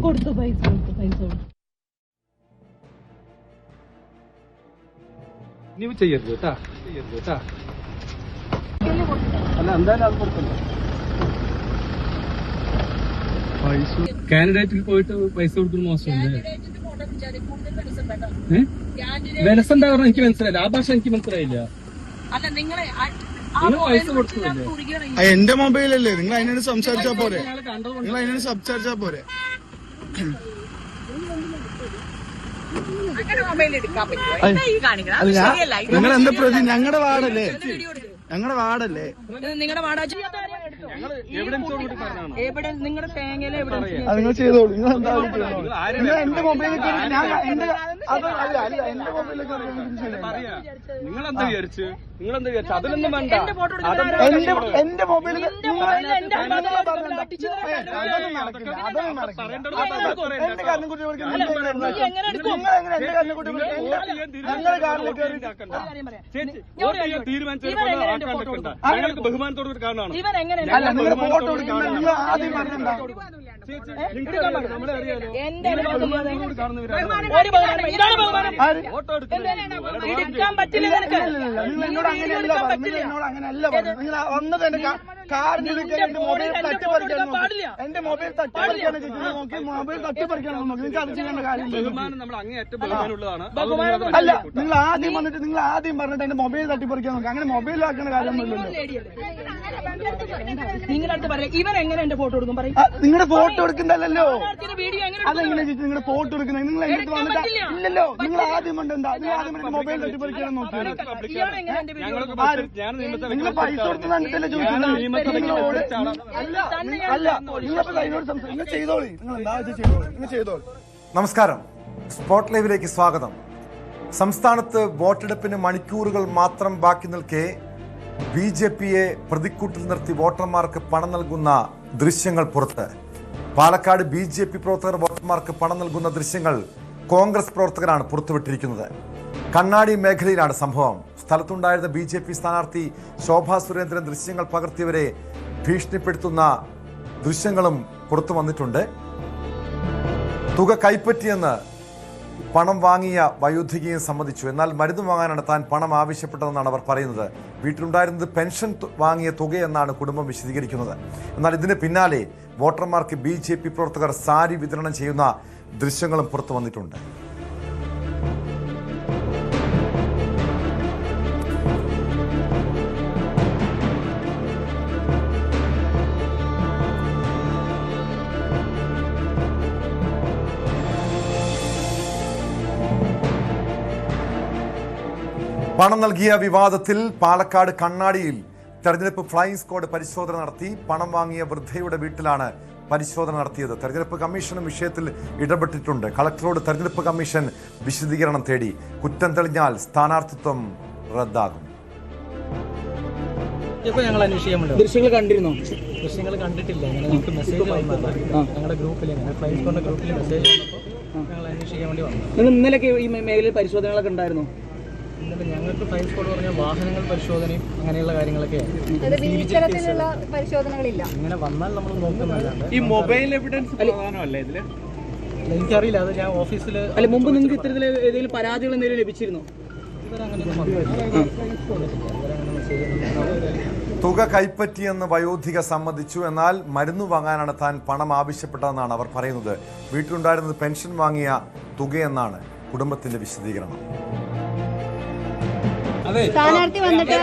കൊടുത്തു പൈസ നീ ചെയ്യരുത് കേട്ടാ അല്ല എന്തായാലും അത് കൊടുക്കല്ലോ. കാൻഡിഡേറ്റിൽ പോയിട്ട് പൈസ കൊടുക്കുന്ന മോശമല്ലേ? വിലസം എന്താ പറഞ്ഞാൽ എനിക്ക് മനസ്സിലായില്ല. ആ ഭാഷ എനിക്ക് മനസ്സിലായില്ല. പൈസ കൊടുക്കുന്നില്ലേ? എന്റെ മൊബൈലല്ലേ, നിങ്ങൾ അതിനോട് സംസാരിച്ചാ പോരെ, നിങ്ങൾ എന്താ പ്രതി? ഞങ്ങളുടെ വാർഡല്ലേ നിങ്ങളുടെ വാടക നിങ്ങളുടെ തേങ്ങയിലെ അത് നിങ്ങൾ ചെയ്തോളൂ. നിങ്ങൾ എന്താ എന്റെ മൊബൈലിലേക്ക് നിങ്ങളെന്താ വിചാരിച്ചു? അതിലൊന്നും വേണ്ട. എന്റെ മൊബൈലിൽ ഞങ്ങൾക്ക് ബഹുമാനത്തോട് കാണാണ്. ഫോട്ടോ എടുക്കുന്ന നിങ്ങൾ ആദ്യം പറഞ്ഞിട്ടുണ്ടോ? നമ്മളെ അറിയാലോ. എടുക്കാൻ പറ്റില്ല. നിങ്ങളോട് അങ്ങനെയല്ല പറഞ്ഞു. നിങ്ങൾ വന്നത് എന്റെ കാറിന്റെ മൊബൈൽ തട്ടിപ്പറിക്കാൻ നോക്കി. എന്റെ മൊബൈൽ തട്ടിപ്പറിക്കാൻ നോക്കി. മൊബൈൽ തട്ടിപ്പറിക്കാൻ നോക്കി. നിങ്ങൾക്ക് അത് ചെയ്യേണ്ട കാര്യമില്ല. ബഹുമാനം നമ്മൾ അങ്ങേയറ്റം ബഹുമാനമുള്ളതാണ്. അല്ല, നിങ്ങൾ ആദ്യം പറഞ്ഞിട്ട് എന്റെ മൊബൈൽ തട്ടിപ്പറിക്കാൻ നോക്കി. അങ്ങനെ മൊബൈലാക്കേണ്ട കാര്യമൊന്നുമില്ലല്ലോ. നിങ്ങളടുത്ത് പറയാം ഇവൻ എങ്ങനെ എന്റെ ഫോട്ടോ എടുക്കും പറയും. നിങ്ങളുടെ ഫോട്ടോ എടുക്കണ്ടല്ലോ. വീഡിയോ അതെങ്ങനെ ചേച്ചി നിങ്ങളുടെ ഫോട്ടോ എടുക്കുന്നത്? നിങ്ങൾ എന്റെ അടുത്ത് വന്നിട്ട് ഇല്ലല്ലോ. നിങ്ങൾ ആദ്യം എന്താ നിങ്ങൾ ആദ്യം മൊബൈൽ തട്ടിപ്പറിക്കാൻ നോക്കിയത്. നിങ്ങൾ പൈസ കൊടുത്ത് കണ്ടിട്ടല്ലേ ചോദിക്കുന്നത്? അല്ല, നിങ്ങളിപ്പോ അതിനോട് നിങ്ങൾ ചെയ്തോളി. നിങ്ങൾ എന്താ ചെയ്തോളി. നമസ്കാരം, സ്പോട്ട് ലൈവിലേക്ക് സ്വാഗതം. സംസ്ഥാനത്ത് വോട്ടെടുപ്പിന് മണിക്കൂറുകൾ മാത്രം ബാക്കി നിൽക്കെ BJPയെ പ്രതിക്കൂട്ടിൽ നിർത്തി വോട്ടർമാർക്ക് പണം നൽകുന്ന ദൃശ്യങ്ങൾ പുറത്ത്. പാലക്കാട് BJP പ്രവർത്തകർ വോട്ടർമാർക്ക് പണം നൽകുന്ന ദൃശ്യങ്ങൾ കോൺഗ്രസ് പ്രവർത്തകരാണ് പുറത്തുവിട്ടിരിക്കുന്നത്. കണ്ണാടി മേഖലയിലാണ് സംഭവം. സ്ഥലത്തുണ്ടായിരുന്ന BJP സ്ഥാനാർത്ഥി ശോഭാ സുരേന്ദ്രൻ ദൃശ്യങ്ങൾ പകർത്തിയവരെ ഭീഷണിപ്പെടുത്തുന്ന ദൃശ്യങ്ങളും പുറത്തു വന്നിട്ടുണ്ട്. തുക കൈപ്പറ്റിയെന്ന് പണം വാങ്ങിയ വയോധികയെ സമ്മതിച്ചു. എന്നാൽ മരുന്ന് വാങ്ങാനാണ് താൻ പണം ആവശ്യപ്പെട്ടതെന്നാണ് അവർ പറയുന്നത്. വീട്ടിലുണ്ടായിരുന്നത് പെൻഷൻ വാങ്ങിയ തുകയെന്നാണ് കുടുംബം വിശദീകരിക്കുന്നത്. എന്നാൽ ഇതിന് പിന്നാലെ വോട്ടർമാർക്ക് BJP പ്രവർത്തകർ സാരി വിതരണം ചെയ്യുന്ന ദൃശ്യങ്ങളും പുറത്തു വന്നിട്ടുണ്ട്. പണം നൽകിയ വിവാദത്തിൽ പാലക്കാട് കണ്ണാടിയിൽ തെരഞ്ഞെടുപ്പ് ഫ്ലൈയിങ് സ്ക്വാഡ് പരിശോധന നടത്തി. പണം വാങ്ങിയ വൃദ്ധയുടെ വീട്ടിലാണ് പരിശോധന നടത്തിയത്. തെരഞ്ഞെടുപ്പ് കമ്മീഷനും വിഷയത്തിൽ ഇടപെട്ടിട്ടുണ്ട്. കളക്ടറോട് തെരഞ്ഞെടുപ്പ് കമ്മീഷൻ വിശദീകരണം തേടി. കുറ്റം തെളിഞ്ഞാൽ സ്ഥാനാർത്ഥിത്വം റദ്ദാകും. ഞങ്ങൾ അന്വേഷിക്കാൻ ദൃശ്യങ്ങൾ കണ്ടിരുന്നോ? ദൃശ്യങ്ങൾ കണ്ടിട്ടില്ല. ഞങ്ങൾക്ക് മെസ്സേജ് ഞങ്ങളുടെ ഗ്രൂപ്പിൽ ഫ്ലൈയിങ് സ്ക്വാഡിന്റെ ഗ്രൂപ്പിൽ മെസ്സേജ് വന്നപ്പോൾ ഞങ്ങൾ അന്വേഷിക്കാൻ വേണ്ടി വന്നു. ഇന്നലെയൊക്കെ ഈ മേഖലയിൽ പരിശോധനകളൊക്കെ ഉണ്ടായിരുന്നു. ഇന്നലെ ഞങ്ങൾക്ക് ഫ്ലൈയിങ് സ്ക്വാഡ് പറഞ്ഞാൽ വാഹനങ്ങൾ പരിശോധനയും അങ്ങനെയുള്ള കാര്യങ്ങളൊക്കെയാണ്. പരിശോധനകളില്ല. ഇങ്ങനെ വന്നാൽ നമ്മൾ നോക്കുന്നതല്ലാണ്ട് ഈ മൊബൈൽ എവിഡൻസ് പ്രധാനമല്ലേ ഇതില്? എനിക്കറിയില്ല. അത് ഞാൻ ഓഫീസിൽ അല്ല മുമ്പ് നിങ്ങൾക്ക് ഇത്തരത്തിൽ ഏതെങ്കിലും പരാതികൾ എന്തെങ്കിലും ലഭിച്ചിരുന്നോ? തുക കൈപ്പറ്റിയെന്ന് വയോധിക സമ്മതിച്ചു. എന്നാൽ മരുന്ന് വാങ്ങാനാണ് താൻ പണം ആവശ്യപ്പെട്ടതെന്നാണ് അവർ പറയുന്നത്. വീട്ടിലുണ്ടായിരുന്നത് പെൻഷൻ വാങ്ങിയ തുകയെന്നാണ് കുടുംബത്തിന്റെ വിശദീകരണം. സ്ഥാനാർത്ഥി വന്നിട്ട്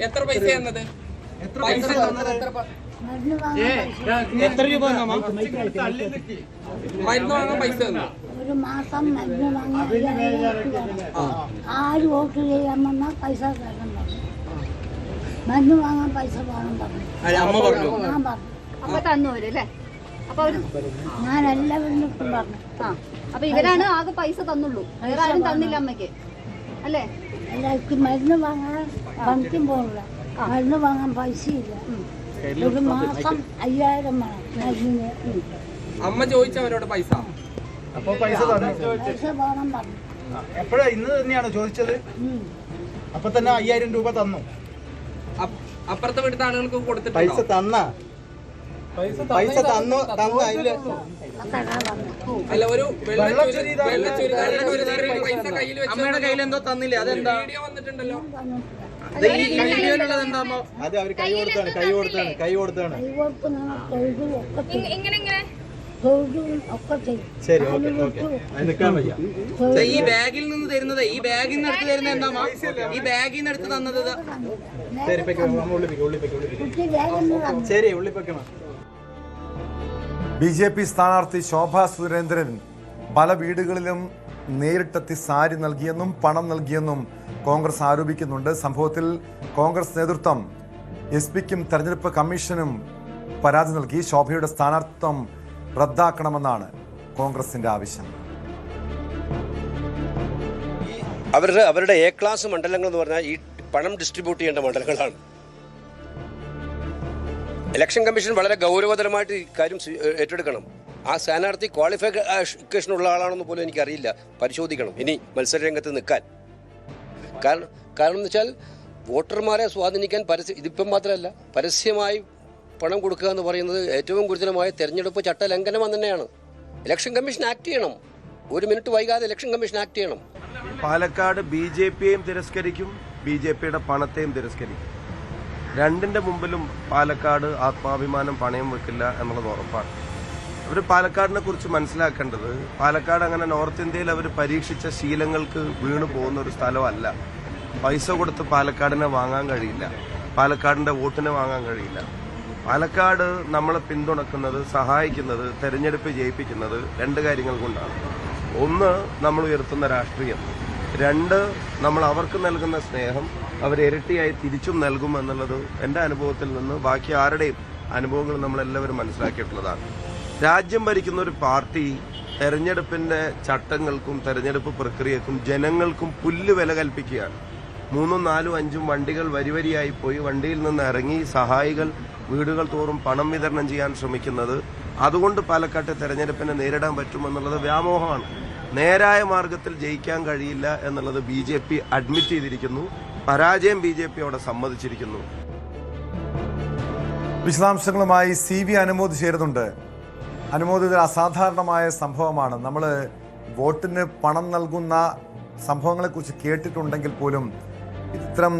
എത്ര പൈസ തന്നത്? എത്ര രൂപ മരുന്ന് വാങ്ങാൻ പൈസ തന്നു? ഒരു മാസം മരുന്ന് വാങ്ങി 6 വോട്ട് ചെയ്യാൻ വന്നാൽ പൈസ തരണം പറഞ്ഞു. മരുന്ന് വാങ്ങാൻ പൈസ വേണം പറഞ്ഞു. അമ്മ പറഞ്ഞു. ഞാൻ പറഞ്ഞു. അപ്പൊ തന്നു വരും അപ്പൊ ഞാൻ എല്ലാവരും പറഞ്ഞു. അപ്പൊ ഇവരാണ് ആകെ പൈസ തന്നുള്ളൂ, വേറെ ആരും തന്നില്ല അമ്മയ്ക്ക് അല്ലേ? എല്ലാവർക്കും മരുന്ന് വാങ്ങാൻ പണിക്കും പോകില്ല, മരുന്ന് വാങ്ങാൻ പൈസയില്ല. ഒരു മാസം 5000 വേണം മരുന്നിന്. അമ്മ ചോദിച്ചവരോട് പൈസ പൈസ വേണം പറഞ്ഞു. എപ്പോഴാ? ഇന്ന് തന്നെയാണോ ചോദിച്ചത്? അപ്പൊ തന്നെ 5000 രൂപ തന്നു. അപ്പുറത്തെ വീട്ടിലെ ആളുകൾക്ക് കൊടുത്തിട്ട് പൈസ തന്ന പൈസ തന്നു അതില് അല്ല ഒരു വെള്ളച്ചൂരിദാറിന്റെ ഒരു പൈസ കയ്യിൽ വെച്ച് അമ്മയുടെ കയ്യിൽ എന്തോ തന്നില്ലേ? അതെന്താ? വീഡിയോ വന്നിട്ടുണ്ടല്ലോ. ഈ വീഡിയോയിലുള്ളത് എന്താ? അത് അവര് കൈ കൊടുത്താണ് കൈ കൊടുത്ത് ഒക്കെ ചെയ്യും. ശരി, ഓക്കെ നിൽക്കാൻ വയ്യ. ഈ ബാഗിൽ നിന്ന് തരുന്നത്, ഈ ബാഗിൽ നിന്ന് എടുത്ത് തരുന്നത് എന്താ? ഈ ബാഗിൽ നിന്ന് എടുത്ത് തന്നത് ശരി, ശരി, ഉള്ളിപ്പൊക്കണം. BJP സ്ഥാനാർത്ഥി ശോഭാ സുരേന്ദ്രൻ പല വീടുകളിലും നേരിട്ടെത്തി സാരി നൽകിയെന്നും പണം നൽകിയെന്നും കോൺഗ്രസ് ആരോപിക്കുന്നുണ്ട്. സംഭവത്തിൽ കോൺഗ്രസ് നേതൃത്വം SP-ക്കും തെരഞ്ഞെടുപ്പ് കമ്മീഷനും പരാതി നൽകി. ശോഭയുടെ സ്ഥാനാർത്ഥിത്വം റദ്ദാക്കണമെന്നാണ് കോൺഗ്രസിന്റെ ആവശ്യം. അവരുടെ A ക്ലാസ് മണ്ഡലങ്ങൾ എന്ന് പറഞ്ഞാൽ ഈ പണം ഡിസ്ട്രിബ്യൂട്ട് ചെയ്യേണ്ട മണ്ഡലങ്ങളാണ്. ഇലക്ഷൻ കമ്മീഷൻ വളരെ ഗൗരവതരമായിട്ട് ഈ കാര്യം ഏറ്റെടുക്കണം. ആ സ്ഥാനാർത്ഥി ക്വാളിഫിക്കേഷനുള്ള ആളാണെന്ന് പോലും എനിക്കറിയില്ല. പരിശോധിക്കണം ഇനി മത്സര രംഗത്ത് നിൽക്കാൻ. കാരണം എന്ന് വെച്ചാൽ വോട്ടർമാരെ സ്വാധീനിക്കാൻ ഇതിപ്പം മാത്രമല്ല, പരസ്യമായി പണം കൊടുക്കുക എന്ന് പറയുന്നത് ഏറ്റവും ഗുരുതരമായ തെരഞ്ഞെടുപ്പ് ചട്ട ലംഘനം തന്നെയാണ്. ഇലക്ഷൻ കമ്മീഷൻ ആക്ട് ചെയ്യണം. ഒരു മിനിറ്റ് വൈകാതെ ഇലക്ഷൻ കമ്മീഷൻ ആക്ട് ചെയ്യണം. പാലക്കാട് BJPയെയും തിരസ്കരിക്കും, BJPയുടെ പണത്തെയും തിരസ്കരിക്കും. രണ്ടിന്റെ മുമ്പിലും പാലക്കാട് ആത്മാഭിമാനം പണയം വെക്കില്ല എന്നുള്ളത് ഉറപ്പാണ്. അവർ പാലക്കാടിനെ കുറിച്ച് മനസ്സിലാക്കേണ്ടത്, പാലക്കാട് അങ്ങനെ നോർത്ത് ഇന്ത്യയിൽ അവർ പരീക്ഷിച്ച ശീലങ്ങൾക്ക് വീണു പോകുന്ന ഒരു സ്ഥലമല്ല. പൈസ കൊടുത്ത് പാലക്കാടിനെ വാങ്ങാൻ കഴിയില്ല, പാലക്കാടിന്റെ വോട്ടിനെ വാങ്ങാൻ കഴിയില്ല. പാലക്കാട് നമ്മളെ പിന്തുണക്കുന്നത്, സഹായിക്കുന്നത്, തെരഞ്ഞെടുപ്പ് ജയിപ്പിക്കുന്നത് രണ്ട് കാര്യങ്ങൾ കൊണ്ടാണ്. ഒന്ന്, നമ്മൾ ഉയർത്തുന്ന രാഷ്ട്രീയം. രണ്ട്, നമ്മൾ അവർക്ക് നൽകുന്ന സ്നേഹം അവർ ഇരട്ടിയായി തിരിച്ചും നൽകുമെന്നുള്ളത് എൻ്റെ അനുഭവത്തിൽ നിന്ന് ബാക്കി ആരുടെയും അനുഭവങ്ങൾ നമ്മളെല്ലാവരും മനസ്സിലാക്കിയിട്ടുള്ളതാണ്. രാജ്യം ഭരിക്കുന്ന ഒരു പാർട്ടി തെരഞ്ഞെടുപ്പിന്റെ ചട്ടങ്ങൾക്കും തെരഞ്ഞെടുപ്പ് പ്രക്രിയക്കും ജനങ്ങൾക്കും പുല്ല് വില കൽപ്പിക്കുകയാണ്. 3, 4, 5 വണ്ടികൾ വരിവരിയായി പോയി വണ്ടിയിൽ നിന്ന് ഇറങ്ങി സഹായികൾ വീടുകൾ തോറും പണം വിതരണം ചെയ്യാൻ ശ്രമിക്കുന്നത് അതുകൊണ്ട് പാലക്കാട്ടെ തെരഞ്ഞെടുപ്പിനെ നേരിടാൻ പറ്റുമെന്നുള്ളത് വ്യാമോഹമാണ്. നേരായ മാർഗത്തിൽ ജയിക്കാൻ കഴിയില്ല എന്നുള്ളത് BJP അഡ്മിറ്റ് ചെയ്തിരിക്കുന്നു. പരാജയം BJP അവിടെ സമ്മതിച്ചിരിക്കുന്നു. വിശദാംശങ്ങളുമായി CV അനുമോദ് ചേരുന്നുണ്ട്. അനുമോദ്, ഇത് അസാധാരണമായ സംഭവമാണ്. നമ്മൾ വോട്ടിന് പണം നൽകുന്ന സംഭവങ്ങളെക്കുറിച്ച് കേട്ടിട്ടുണ്ടെങ്കിൽ പോലും ഇത്തരം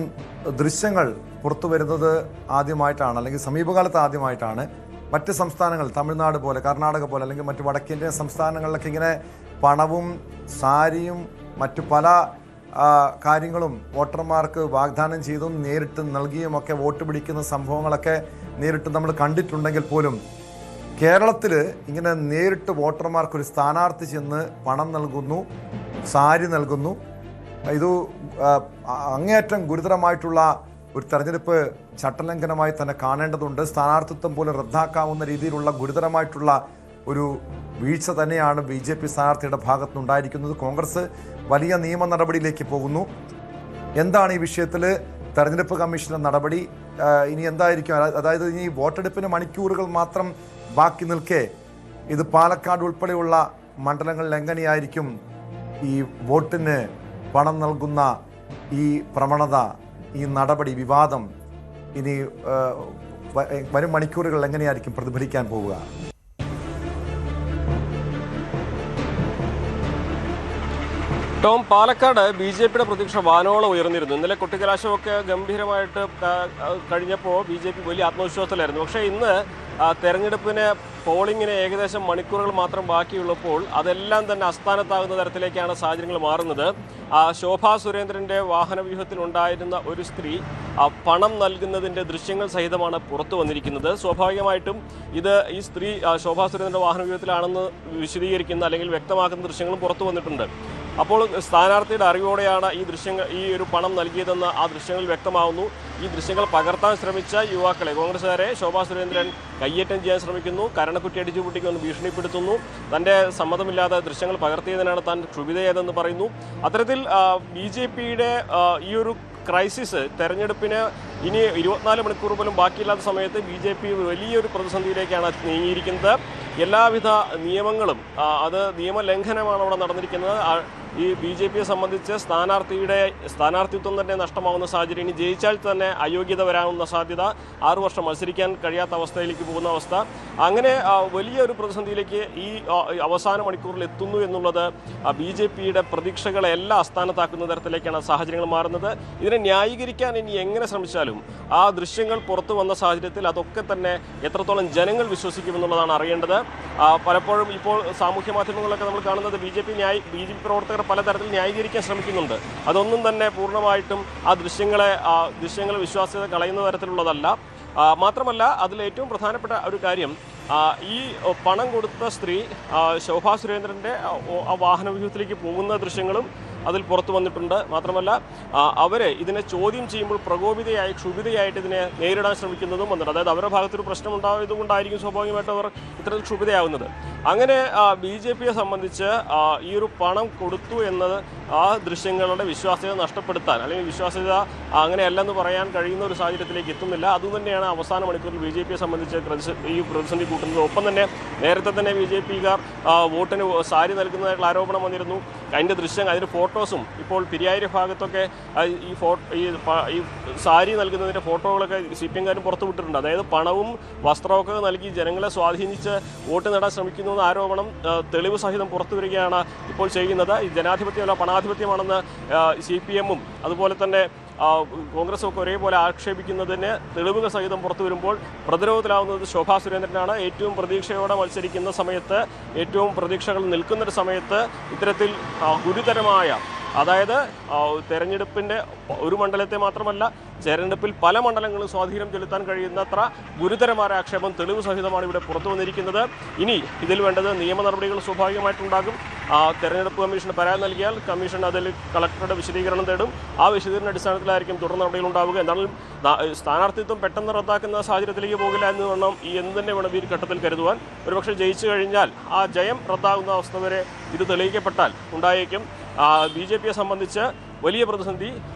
ദൃശ്യങ്ങൾ പുറത്തു വരുന്നത് ആദ്യമായിട്ടാണ്, അല്ലെങ്കിൽ സമീപകാലത്ത് ആദ്യമായിട്ടാണ്. മറ്റ് സംസ്ഥാനങ്ങൾ, തമിഴ്നാട് പോലെ, കർണാടക പോലെ, അല്ലെങ്കിൽ മറ്റ് വടക്കേന്ത്യൻ സംസ്ഥാനങ്ങളിലൊക്കെ ഇങ്ങനെ പണവും സാരിയും മറ്റു പല കാര്യങ്ങളും വോട്ടർമാർക്ക് വാഗ്ദാനം ചെയ്തും നേരിട്ട് നൽകിയുമൊക്കെ വോട്ട് പിടിക്കുന്ന സംഭവങ്ങളൊക്കെ നേരിട്ട് നമ്മൾ കണ്ടിട്ടുണ്ടെങ്കിൽ പോലും കേരളത്തിൽ ഇങ്ങനെ നേരിട്ട് വോട്ടർമാർക്കൊരു സ്ഥാനാർത്ഥി ചെന്ന് പണം നൽകുന്നു, സാരി നൽകുന്നു. ഇത് അങ്ങേയറ്റം ഗുരുതരമായിട്ടുള്ള ഒരു തെരഞ്ഞെടുപ്പ് ചട്ടലംഘനമായി തന്നെ കാണേണ്ടതുണ്ട്. സ്ഥാനാർത്ഥിത്വം പോലും റദ്ദാക്കാവുന്ന രീതിയിലുള്ള ഗുരുതരമായിട്ടുള്ള ഒരു വീഴ്ച തന്നെയാണ് BJP സ്ഥാനാർത്ഥിയുടെ ഭാഗത്തുനിന്നുണ്ടായിരിക്കുന്നത്. കോൺഗ്രസ് വലിയ നിയമ നടപടിയിലേക്ക് പോകുന്നു. എന്താണ് ഈ വിഷയത്തിൽ തെരഞ്ഞെടുപ്പ് കമ്മീഷന്റെ നടപടി? ഇനി എന്തായിരിക്കും? അതായത് ഇനി വോട്ടെടുപ്പിന് മണിക്കൂറുകൾ മാത്രം ബാക്കി നിൽക്കെ ഇത് പാലക്കാട് ഉൾപ്പെടെയുള്ള മണ്ഡലങ്ങളിൽ എങ്ങനെയായിരിക്കും ഈ വോട്ടിന് പണം നൽകുന്ന ഈ പ്രവണത, ഈ നടപടി, വിവാദം ഇനി വരും മണിക്കൂറുകൾ എങ്ങനെയായിരിക്കും പ്രതിഫലിക്കാൻ പോവുക? ടോം, പാലക്കാട് BJPയുടെ പ്രതീക്ഷ വാനോളം ഉയർന്നിരുന്നു. ഇന്നലെ കൊട്ടിക്കലാശമൊക്കെ ഗംഭീരമായിട്ട് കഴിഞ്ഞപ്പോൾ BJP വലിയ ആത്മവിശ്വാസത്തിലായിരുന്നു. പക്ഷേ ഇന്ന് തെരഞ്ഞെടുപ്പിന് പോളിങ്ങിന് ഏകദേശം മണിക്കൂറുകൾ മാത്രം ബാക്കിയുള്ളപ്പോൾ അതെല്ലാം തന്നെ അസ്ഥാനത്താകുന്ന തരത്തിലേക്കാണ് സാഹചര്യങ്ങൾ മാറുന്നത്. ശോഭാ സുരേന്ദ്രൻ്റെ വാഹനവ്യൂഹത്തിലുണ്ടായിരുന്ന ഒരു സ്ത്രീ പണം നൽകുന്നതിൻ്റെ ദൃശ്യങ്ങൾ സഹിതമാണ് പുറത്തു വന്നിരിക്കുന്നത്. സ്വാഭാവികമായിട്ടും ഈ സ്ത്രീ ശോഭാ സുരേന്ദ്രൻ്റെ വാഹനവ്യൂഹത്തിലാണെന്ന് വിശദീകരിക്കുന്ന അല്ലെങ്കിൽ വ്യക്തമാക്കുന്ന ദൃശ്യങ്ങളും പുറത്തു വന്നിട്ടുണ്ട്. അപ്പോൾ സ്ഥാനാർത്ഥിയുടെ അറിവോടെയാണ് ഈ ഒരു പണം നൽകിയതെന്ന് ആ ദൃശ്യങ്ങളിൽ വ്യക്തമാവുന്നു. ഈ ദൃശ്യങ്ങൾ പകർത്താൻ ശ്രമിച്ച യുവാക്കളെ, കോൺഗ്രസുകാരെ ശോഭാ സുരേന്ദ്രൻ കയ്യേറ്റം ചെയ്യാൻ ശ്രമിക്കുന്നു, കരണക്കുറ്റി അടിച്ചു പൊട്ടിക്കുമെന്ന് ഭീഷണിപ്പെടുത്തുന്നു. തൻ്റെ സമ്മതമില്ലാതെ ദൃശ്യങ്ങൾ പകർത്തിയതിനാണ് താൻ ക്ഷുഭിതയെന്ന് പറയുന്നു. അത്തരത്തിൽ BJPയുടെ ഈ ഒരു ക്രൈസിസ്, തെരഞ്ഞെടുപ്പിന് ഇനി 24 മണിക്കൂർ പോലും ബാക്കിയില്ലാത്ത സമയത്ത് BJP വലിയൊരു പ്രതിസന്ധിയിലേക്കാണ് നീങ്ങിയിരിക്കുന്നത്. എല്ലാവിധ നിയമങ്ങളും, അത് നിയമലംഘനമാണ് അവിടെ നടന്നിരിക്കുന്നത്. ഈ BJPയെ സംബന്ധിച്ച് സ്ഥാനാർത്ഥിത്വം തന്നെ നഷ്ടമാവുന്ന സാഹചര്യം, ഇനി ജയിച്ചാൽ തന്നെ അയോഗ്യത വരാവുന്ന സാധ്യത, 6 വർഷം മത്സരിക്കാൻ കഴിയാത്ത അവസ്ഥയിലേക്ക് പോകുന്ന അവസ്ഥ, അങ്ങനെ വലിയൊരു പ്രതിസന്ധിയിലേക്ക് ഈ അവസാന മണിക്കൂറിൽ എത്തുന്നു എന്നുള്ളത് BJPയുടെ പ്രതീക്ഷകളെല്ലാം അസ്ഥാനത്താക്കുന്ന തരത്തിലേക്കാണ് സാഹചര്യങ്ങൾ മാറുന്നത്. ഇതിനെ ന്യായീകരിക്കാൻ ഇനി എങ്ങനെ ശ്രമിച്ചാലും ആ ദൃശ്യങ്ങൾ പുറത്തു വന്ന സാഹചര്യത്തിൽ അതൊക്കെ തന്നെ എത്രത്തോളം ജനങ്ങൾ വിശ്വസിക്കുമെന്നുള്ളതാണ് അറിയേണ്ടത്. പലപ്പോഴും ഇപ്പോൾ സാമൂഹ്യ മാധ്യമങ്ങളിലൊക്കെ നമ്മൾ കാണുന്നത് BJP പ്രവർത്തകർ പലതരത്തിൽ ന്യായീകരിക്കാൻ ശ്രമിക്കുന്നുണ്ട്. അതൊന്നും തന്നെ പൂർണ്ണമായിട്ടും ആ ദൃശ്യങ്ങളെ വിശ്വാസ്യത കളയുന്ന തരത്തിലുള്ളതല്ല. മാത്രമല്ല അതിലേറ്റവും പ്രധാനപ്പെട്ട ഒരു കാര്യം, ഈ പണം കൊടുത്ത സ്ത്രീ ശോഭാ സുരേന്ദ്രൻ്റെ വാഹനവ്യൂഹത്തിലേക്ക് പോകുന്ന ദൃശ്യങ്ങളും അതിൽ പുറത്തു വന്നിട്ടുണ്ട്. മാത്രമല്ല അവർ ഇതിനെ ചോദ്യം ചെയ്യുമ്പോൾ ക്ഷുഭിതയായിട്ട് ഇതിനെ നേരിടാൻ ശ്രമിക്കുന്നതും വന്നിട്ടുണ്ട്. അതായത് അവരുടെ ഭാഗത്തൊരു പ്രശ്നം ഉണ്ടായതുകൊണ്ടായിരിക്കും സ്വാഭാവികമായിട്ട് അവർ ഇത്തരത്തിൽ ക്ഷുഭിതയാവുന്നത്. അങ്ങനെ BJPയെ സംബന്ധിച്ച് ഈ ഒരു പണം കൊടുത്തു എന്നത് ആ ദൃശ്യങ്ങളുടെ വിശ്വാസ്യത നഷ്ടപ്പെടുത്താൻ, അല്ലെങ്കിൽ വിശ്വാസ്യത അങ്ങനെയല്ലെന്ന് പറയാൻ കഴിയുന്ന ഒരു സാഹചര്യത്തിലേക്ക് എത്തുന്നില്ല. അതുതന്നെയാണ് അവസാന മണിക്കൂറിൽ BJPയെ സംബന്ധിച്ച് ഈ പ്രതിസന്ധി കൂട്ടുന്നത്. ഒപ്പം തന്നെ നേരത്തെ തന്നെ BJPക്കാർ വോട്ടിന് സാരി നൽകുന്നതായിട്ടുള്ള ആരോപണം വന്നിരുന്നു. അതിൻ്റെ ഫോട്ടോസും ഇപ്പോൾ പിരിയാരി ഭാഗത്തൊക്കെ ഈ സാരി നൽകുന്നതിൻ്റെ ഫോട്ടോകളൊക്കെ CPM-കാരും പുറത്തുവിട്ടിട്ടുണ്ട്. അതായത് പണവും വസ്ത്രമൊക്കെ നൽകി ജനങ്ങളെ സ്വാധീനിച്ച് വോട്ട് നേടാൻ ശ്രമിക്കുന്നു എന്ന ആരോപണം തെളിവ് സഹിതം പുറത്തു വരികയാണ് ഇപ്പോൾ ചെയ്യുന്നത്. ഈ ജനാധിപത്യമല്ല പണാധിപത്യമാണെന്ന് CPM-ഉം അതുപോലെ തന്നെ കോൺഗ്രസും ഒക്കെ ഒരേപോലെ ആക്ഷേപിക്കുന്നതിന് തെളിവുകൾ സഹിതം പുറത്തു വരുമ്പോൾ പ്രതിരോധത്തിലാവുന്നത് ശോഭാ സുരേന്ദ്രനാണ്. ഏറ്റവും പ്രതീക്ഷയോടെ മത്സരിക്കുന്ന സമയത്ത്, ഏറ്റവും പ്രതീക്ഷകൾ നിൽക്കുന്നൊരു സമയത്ത് ഇത്തരത്തിൽ ഗുരുതരമായ, അതായത് തെരഞ്ഞെടുപ്പിൻ്റെ ഒരു മണ്ഡലത്തെ മാത്രമല്ല തെരഞ്ഞെടുപ്പിൽ പല മണ്ഡലങ്ങളും സ്വാധീനം ചെലുത്താൻ കഴിയുന്നത്ര ഗുരുതരമായ ആക്ഷേപം തെളിവ് സഹിതമാണ് ഇവിടെ പുറത്തു വന്നിരിക്കുന്നത്. ഇനി ഇതിൽ വേണ്ടത് നിയമ നടപടികൾ സ്വാഭാവികമായിട്ടുണ്ടാകും. തെരഞ്ഞെടുപ്പ് കമ്മീഷന് പരാതി നൽകിയാൽ കമ്മീഷൻ അതിൽ കളക്ടറുടെ വിശദീകരണം തേടും. ആ വിശദീകരണ അടിസ്ഥാനത്തിലായിരിക്കും തുടർ നടപടികൾ ഉണ്ടാവുക. എന്നാലും സ്ഥാനാർത്ഥിത്വം പെട്ടെന്ന് റദ്ദാക്കുന്ന സാഹചര്യത്തിലേക്ക് പോകില്ല എന്ന് വേണം തന്നെ വേണം ഈ ഘട്ടത്തിൽ കരുതുവാൻ. ഒരുപക്ഷെ ജയിച്ചു കഴിഞ്ഞാൽ ആ ജയം റദ്ദാകുന്ന അവസ്ഥ വരെ ഇത് തെളിയിക്കപ്പെട്ടാൽ ഉണ്ടായേക്കും. BJPയെ സംബന്ധിച്ച് വലിയ പ്രതിസന്ധി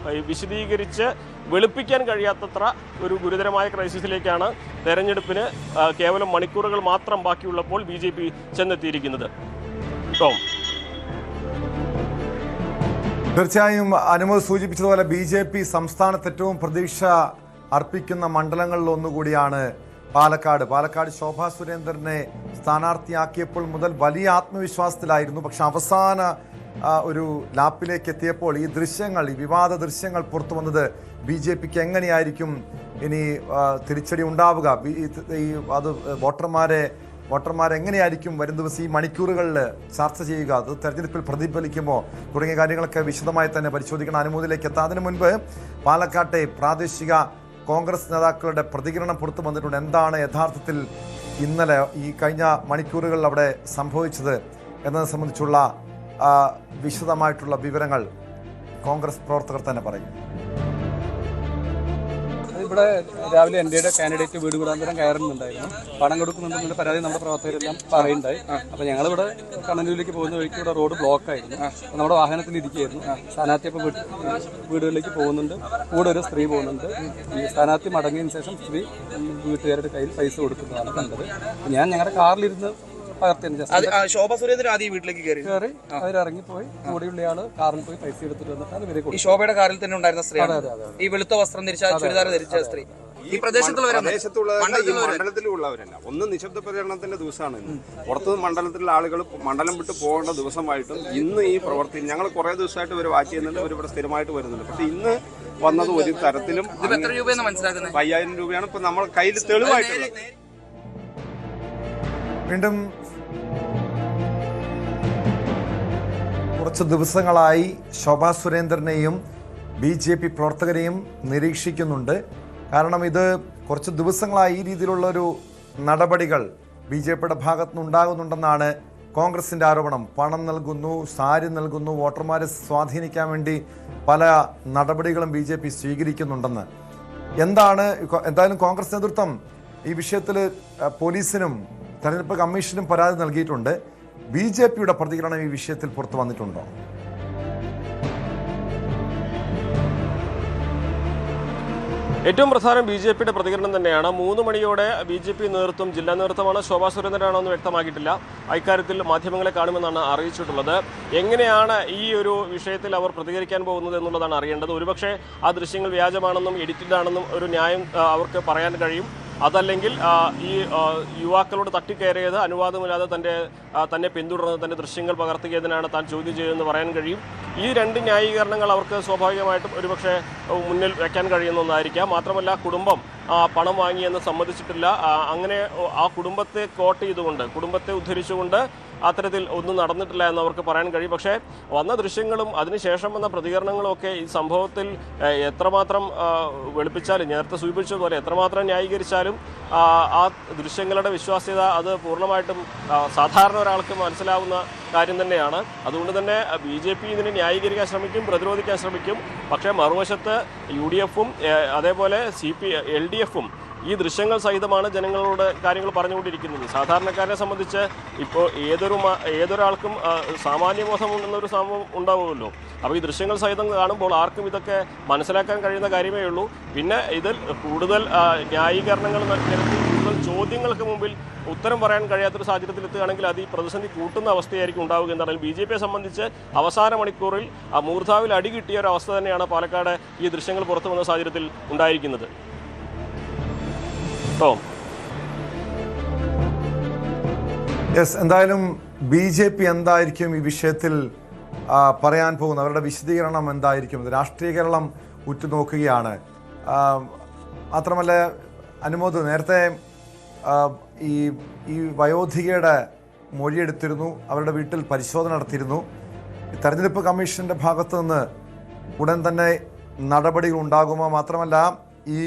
വിശദീകരിച്ച് വെളുപ്പിക്കാൻ കഴിയാത്തത്ര ഒരു ഗുരുതരമായ ക്രൈസിസിലേക്കാണ് തെരഞ്ഞെടുപ്പിന് കേവലം മണിക്കൂറുകൾ മാത്രം ബാക്കിയുള്ളപ്പോൾ BJP ചെന്നെത്തിയിരിക്കുന്നത്. തീർച്ചയായും അനുമതി സൂചിപ്പിച്ചതുപോലെ BJP സംസ്ഥാനത്ത് ഏറ്റവും പ്രതീക്ഷ അർപ്പിക്കുന്ന മണ്ഡലങ്ങളിൽ ഒന്നുകൂടിയാണ് പാലക്കാട്. ശോഭാ സുരേന്ദ്രനെ സ്ഥാനാർത്ഥിയാക്കിയപ്പോൾ മുതൽ വലിയ ആത്മവിശ്വാസത്തിലായിരുന്നു. പക്ഷെ അവസാന ഒരു ലാപ്പിലേക്ക് എത്തിയപ്പോൾ ഈ വിവാദ ദൃശ്യങ്ങൾ പുറത്തു വന്നത് BJPക്ക് എങ്ങനെയായിരിക്കും ഇനി തിരിച്ചടി ഉണ്ടാവുക, അത് വോട്ടർമാരെ എങ്ങനെയായിരിക്കും വരും ദിവസം ഈ മണിക്കൂറുകളിൽ ചർച്ച ചെയ്യുക, അത് തെരഞ്ഞെടുപ്പിൽ പ്രതിഫലിക്കുമോ തുടങ്ങിയ കാര്യങ്ങളൊക്കെ വിശദമായി തന്നെ പരിശോധിക്കണം. അനുമതിയിലേക്ക് എത്താം. അതിനു മുൻപ് പാലക്കാട്ടെ പ്രാദേശിക കോൺഗ്രസ് നേതാക്കളുടെ പ്രതികരണം പുറത്തു വന്നിട്ടുണ്ട്. എന്താണ് യഥാർത്ഥത്തിൽ ഇന്നലെ ഈ കഴിഞ്ഞ മണിക്കൂറുകളിൽ അവിടെ സംഭവിച്ചത് എന്നതിനെ സംബന്ധിച്ചുള്ള വിശദമായിട്ടുള്ള വിവരങ്ങൾ കോൺഗ്രസ് പ്രവർത്തകർ തന്നെ പറയും. ഇവിടെ രാവിലെ NDAയുടെ കാൻഡിഡേറ്റ് വീട് വീടാന്തരം കയറുന്നുണ്ടായിരുന്നു. പണം കൊടുക്കുന്നുണ്ടെന്നുള്ള പരാതി നമ്മുടെ പ്രവർത്തകരെല്ലാം പറയുണ്ടായി. അപ്പോൾ ഞങ്ങളിവിടെ കണ്ണനൂരിലേക്ക് പോകുന്ന വഴിക്ക് ഇവിടെ റോഡ് ബ്ലോക്ക് ആയിരുന്നു. നമ്മുടെ വാഹനത്തിൽ ഇരിക്കുകയായിരുന്നു. സ്ഥാനാർത്ഥി അപ്പോൾ വീടുകളിലേക്ക് പോകുന്നുണ്ട്. കൂടെ ഒരു സ്ത്രീ പോകുന്നുണ്ട്. ഈ സ്ഥാനാർത്ഥി മടങ്ങിയതിന് ശേഷം സ്ത്രീ വീട്ടുകാരുടെ കയ്യിൽ പൈസ കൊടുക്കുന്നതാണ് കണ്ടത്. ഞാൻ ഞങ്ങളുടെ കാറിലിരുന്ന് ശോഭാ സുരേന്ദ്രൻ ആദ്യം വീട്ടിലേക്ക് കയറി അവരിറങ്ങിപ്പോയി. കൂടെയുള്ള ആള് കാറിൽ പോയി പൈസ എടുത്തിട്ട് വന്നിട്ടാണ് ഇവരെ ഈ ശോഭയുടെ കാറിൽ തന്നെ ഉണ്ടായിരുന്ന സ്ത്രീ, ഈ വെളുത്ത വസ്ത്രം ധരിച്ച ചുരിദാർ ധരിച്ച സ്ത്രീ ഈ മണ്ഡലത്തിലുള്ളവരല്ല. ഒന്ന് നിശബ്ദ പ്രചരണത്തിന്റെ ദിവസമാണ് ഇന്ന്. പുറത്ത് മണ്ഡലത്തിലുള്ള ആളുകൾ മണ്ഡലം വിട്ട് പോകേണ്ട ദിവസമായിട്ടും ഇന്ന് ഈ പ്രവർത്തി ഞങ്ങൾ കുറെ ദിവസമായിട്ട് ഇവർ വാച്ച് ചെയ്യുന്നുണ്ട്. ഇവർ ഇവിടെ സ്ഥിരമായിട്ട് വരുന്നുണ്ട്. പക്ഷെ ഇന്ന് വന്നത് ഒരു തരത്തിലും 5000 രൂപയാണ് ഇപ്പൊ നമ്മൾ കയ്യിൽ തെളിവായിട്ടുള്ളത്. വീണ്ടും കുറച്ച് ദിവസങ്ങളായി ശോഭാ സുരേന്ദ്രനെയും BJP പ്രവർത്തകരെയും നിരീക്ഷിക്കുന്നുണ്ട്. കാരണം ഇത് കുറച്ച് ദിവസങ്ങളായി ഈ രീതിയിലുള്ളൊരു നടപടികൾ BJPയുടെ ഭാഗത്തുനിന്ന് ഉണ്ടാകുന്നുണ്ടെന്നാണ് കോൺഗ്രസിൻ്റെ ആരോപണം. പണം നൽകുന്നു, സാരി നൽകുന്നു, വോട്ടർമാരെ സ്വാധീനിക്കാൻ വേണ്ടി പല നടപടികളും BJP സ്വീകരിക്കുന്നുണ്ടെന്ന്. എന്തായാലും കോൺഗ്രസ് നേതൃത്വം ഈ വിഷയത്തിൽ പോലീസിനും തെരഞ്ഞെടുപ്പ് കമ്മീഷനും പരാതി നൽകിയിട്ടുണ്ട്. BJPയുടെ പ്രതികരണം ഈ വിഷയത്തിൽ പുറത്തു വന്നിട്ടുണ്ടോ? ഏറ്റവും പ്രധാനം BJPയുടെ പ്രതികരണം തന്നെയാണ്. 3 മണിയോടെ BJP നേതൃത്വം, ജില്ലാ നേതൃത്വമാണ്, ശോഭാ സുരേന്ദ്രനാണോ എന്ന് വ്യക്തമാക്കിയിട്ടില്ല. ഇക്കാര്യത്തിൽ മാധ്യമങ്ങളെ കാണുമെന്നാണ് അറിയിച്ചിട്ടുള്ളത്. എങ്ങനെയാണ് ഈ ഒരു വിഷയത്തിൽ അവർ പ്രതികരിക്കാൻ പോകുന്നത് എന്നുള്ളതാണ് അറിയേണ്ടത്. ഒരുപക്ഷെ ആ ദൃശ്യങ്ങൾ വ്യാജമാണെന്നും എഡിറ്റഡ് ആണെന്നും ഒരു ന്യായം അവർക്ക് പറയാൻ കഴിയും. അതല്ലെങ്കിൽ ഈ യുവാക്കളോട് തട്ടിക്കയറിയത് അനുവാദമില്ലാതെ തന്നെ പിന്തുടർന്ന് തന്റെ ദൃശ്യങ്ങൾ പകർത്തിയതിനാണ് താൻ ചോദ്യം ചെയ്തതെന്ന് പറയാൻ കഴിയും. ഈ 2 ന്യായീകരണങ്ങൾ അവർക്ക് സ്വാഭാവികമായിട്ടും ഒരുപക്ഷെ മുന്നിൽ വയ്ക്കാൻ കഴിയുന്ന ഒന്നായിരിക്കാം. മാത്രമല്ല, കുടുംബം പണം വാങ്ങിയെന്ന് സമ്മതിച്ചിട്ടില്ല. അങ്ങനെ ആ കുടുംബത്തെ കോട്ട് ചെയ്തുകൊണ്ട്, കുടുംബത്തെ ഉദ്ധരിച്ചുകൊണ്ട് അത്തരത്തിൽ ഒന്നും നടന്നിട്ടില്ല എന്ന് അവർക്ക് പറയാൻ കഴിയും. പക്ഷേ വന്ന ദൃശ്യങ്ങളും അതിനുശേഷം വന്ന പ്രതികരണങ്ങളും ഒക്കെ ഈ സംഭവത്തിൽ എത്രമാത്രം വെളുപ്പിച്ചാലും, നേരത്തെ സൂചിപ്പിച്ചതുപോലെ എത്രമാത്രം ന്യായീകരിച്ചാലും ആ ദൃശ്യങ്ങളുടെ വിശ്വാസ്യത അത് പൂർണ്ണമായിട്ടും സാധാരണ ഒരാൾക്ക് മനസ്സിലാവുന്ന കാര്യം തന്നെയാണ്. അതുകൊണ്ട് തന്നെ BJP ഇതിനെ ന്യായീകരിക്കാൻ ശ്രമിക്കും, പ്രതിരോധിക്കാൻ ശ്രമിക്കും. പക്ഷേ മറുവശത്ത് UDF-ഉം അതേപോലെ LDF-ഉം ഈ ദൃശ്യങ്ങൾ സഹിതമാണ് ജനങ്ങളോട് കാര്യങ്ങൾ പറഞ്ഞുകൊണ്ടിരിക്കുന്നത്. സാധാരണക്കാരനെ സംബന്ധിച്ച് ഇപ്പോൾ ഏതൊരാൾക്കും സാമാന്യബോധം എന്നൊരു സംഭവം ഉണ്ടാവുമല്ലോ. അപ്പോൾ ഈ ദൃശ്യങ്ങൾ സഹിതം കാണുമ്പോൾ ആർക്കും ഇതൊക്കെ മനസ്സിലാക്കാൻ കഴിയുന്ന കാര്യമേ ഉള്ളൂ. പിന്നെ ഇതിൽ കൂടുതൽ ന്യായീകരണങ്ങൾ നിരത്തി കൂടുതൽ ചോദ്യങ്ങൾക്ക് മുമ്പിൽ ഉത്തരം പറയാൻ കഴിയാത്തൊരു സാഹചര്യത്തിൽ എത്തുകയാണെങ്കിൽ അത് ഈ പ്രതിസന്ധി കൂട്ടുന്ന അവസ്ഥയായിരിക്കും ഉണ്ടാവുക എന്നാണ്. BJPയെ സംബന്ധിച്ച് അവസാന മണിക്കൂറിൽ മൂർധാവിൽ അടി കിട്ടിയ ഒരു അവസ്ഥ തന്നെയാണ് പാലക്കാട് ഈ ദൃശ്യങ്ങൾ പുറത്തു വന്ന സാഹചര്യത്തിൽ ഉണ്ടായിരിക്കുന്നത്. എന്തായാലും BJP എന്തായിരിക്കും ഈ വിഷയത്തിൽ പറയാൻ പോകുന്നത്, അവരുടെ വിശദീകരണം എന്തായിരിക്കും? രാഷ്ട്രീയ ഉറ്റുനോക്കുകയാണ്. മാത്രമല്ല അനുമോദ്, നേരത്തെ ഈ വയോധികയുടെ മൊഴിയെടുത്തിരുന്നു, അവരുടെ വീട്ടിൽ പരിശോധന നടത്തിയിരുന്നു. തെരഞ്ഞെടുപ്പ് കമ്മീഷന്റെ ഭാഗത്തു നിന്ന് ഉടൻ തന്നെ നടപടികൾ ഉണ്ടാകുമോ? മാത്രമല്ല, ഈ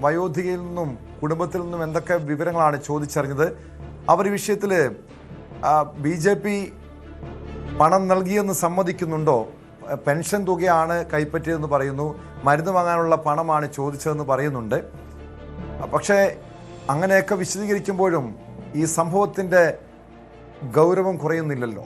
വയോധികയിൽ നിന്നും കുടുംബത്തിൽ നിന്നും എന്തൊക്കെ വിവരങ്ങളാണ് ചോദിച്ചറിഞ്ഞത്? അവർ ഈ വിഷയത്തിൽ BJP പണം നൽകിയെന്ന് സമ്മതിക്കുന്നുണ്ടോ? പെൻഷൻ തുകയാണ് കൈപ്പറ്റിയതെന്ന് പറയുന്നു, മരുന്ന് വാങ്ങാനുള്ള പണമാണ് ചോദിച്ചതെന്ന് പറയുന്നുണ്ട്. പക്ഷേ അങ്ങനെയൊക്കെ വിശദീകരിക്കുമ്പോഴും ഈ സംഭവത്തിൻ്റെ ഗൗരവം കുറയുന്നില്ലല്ലോ.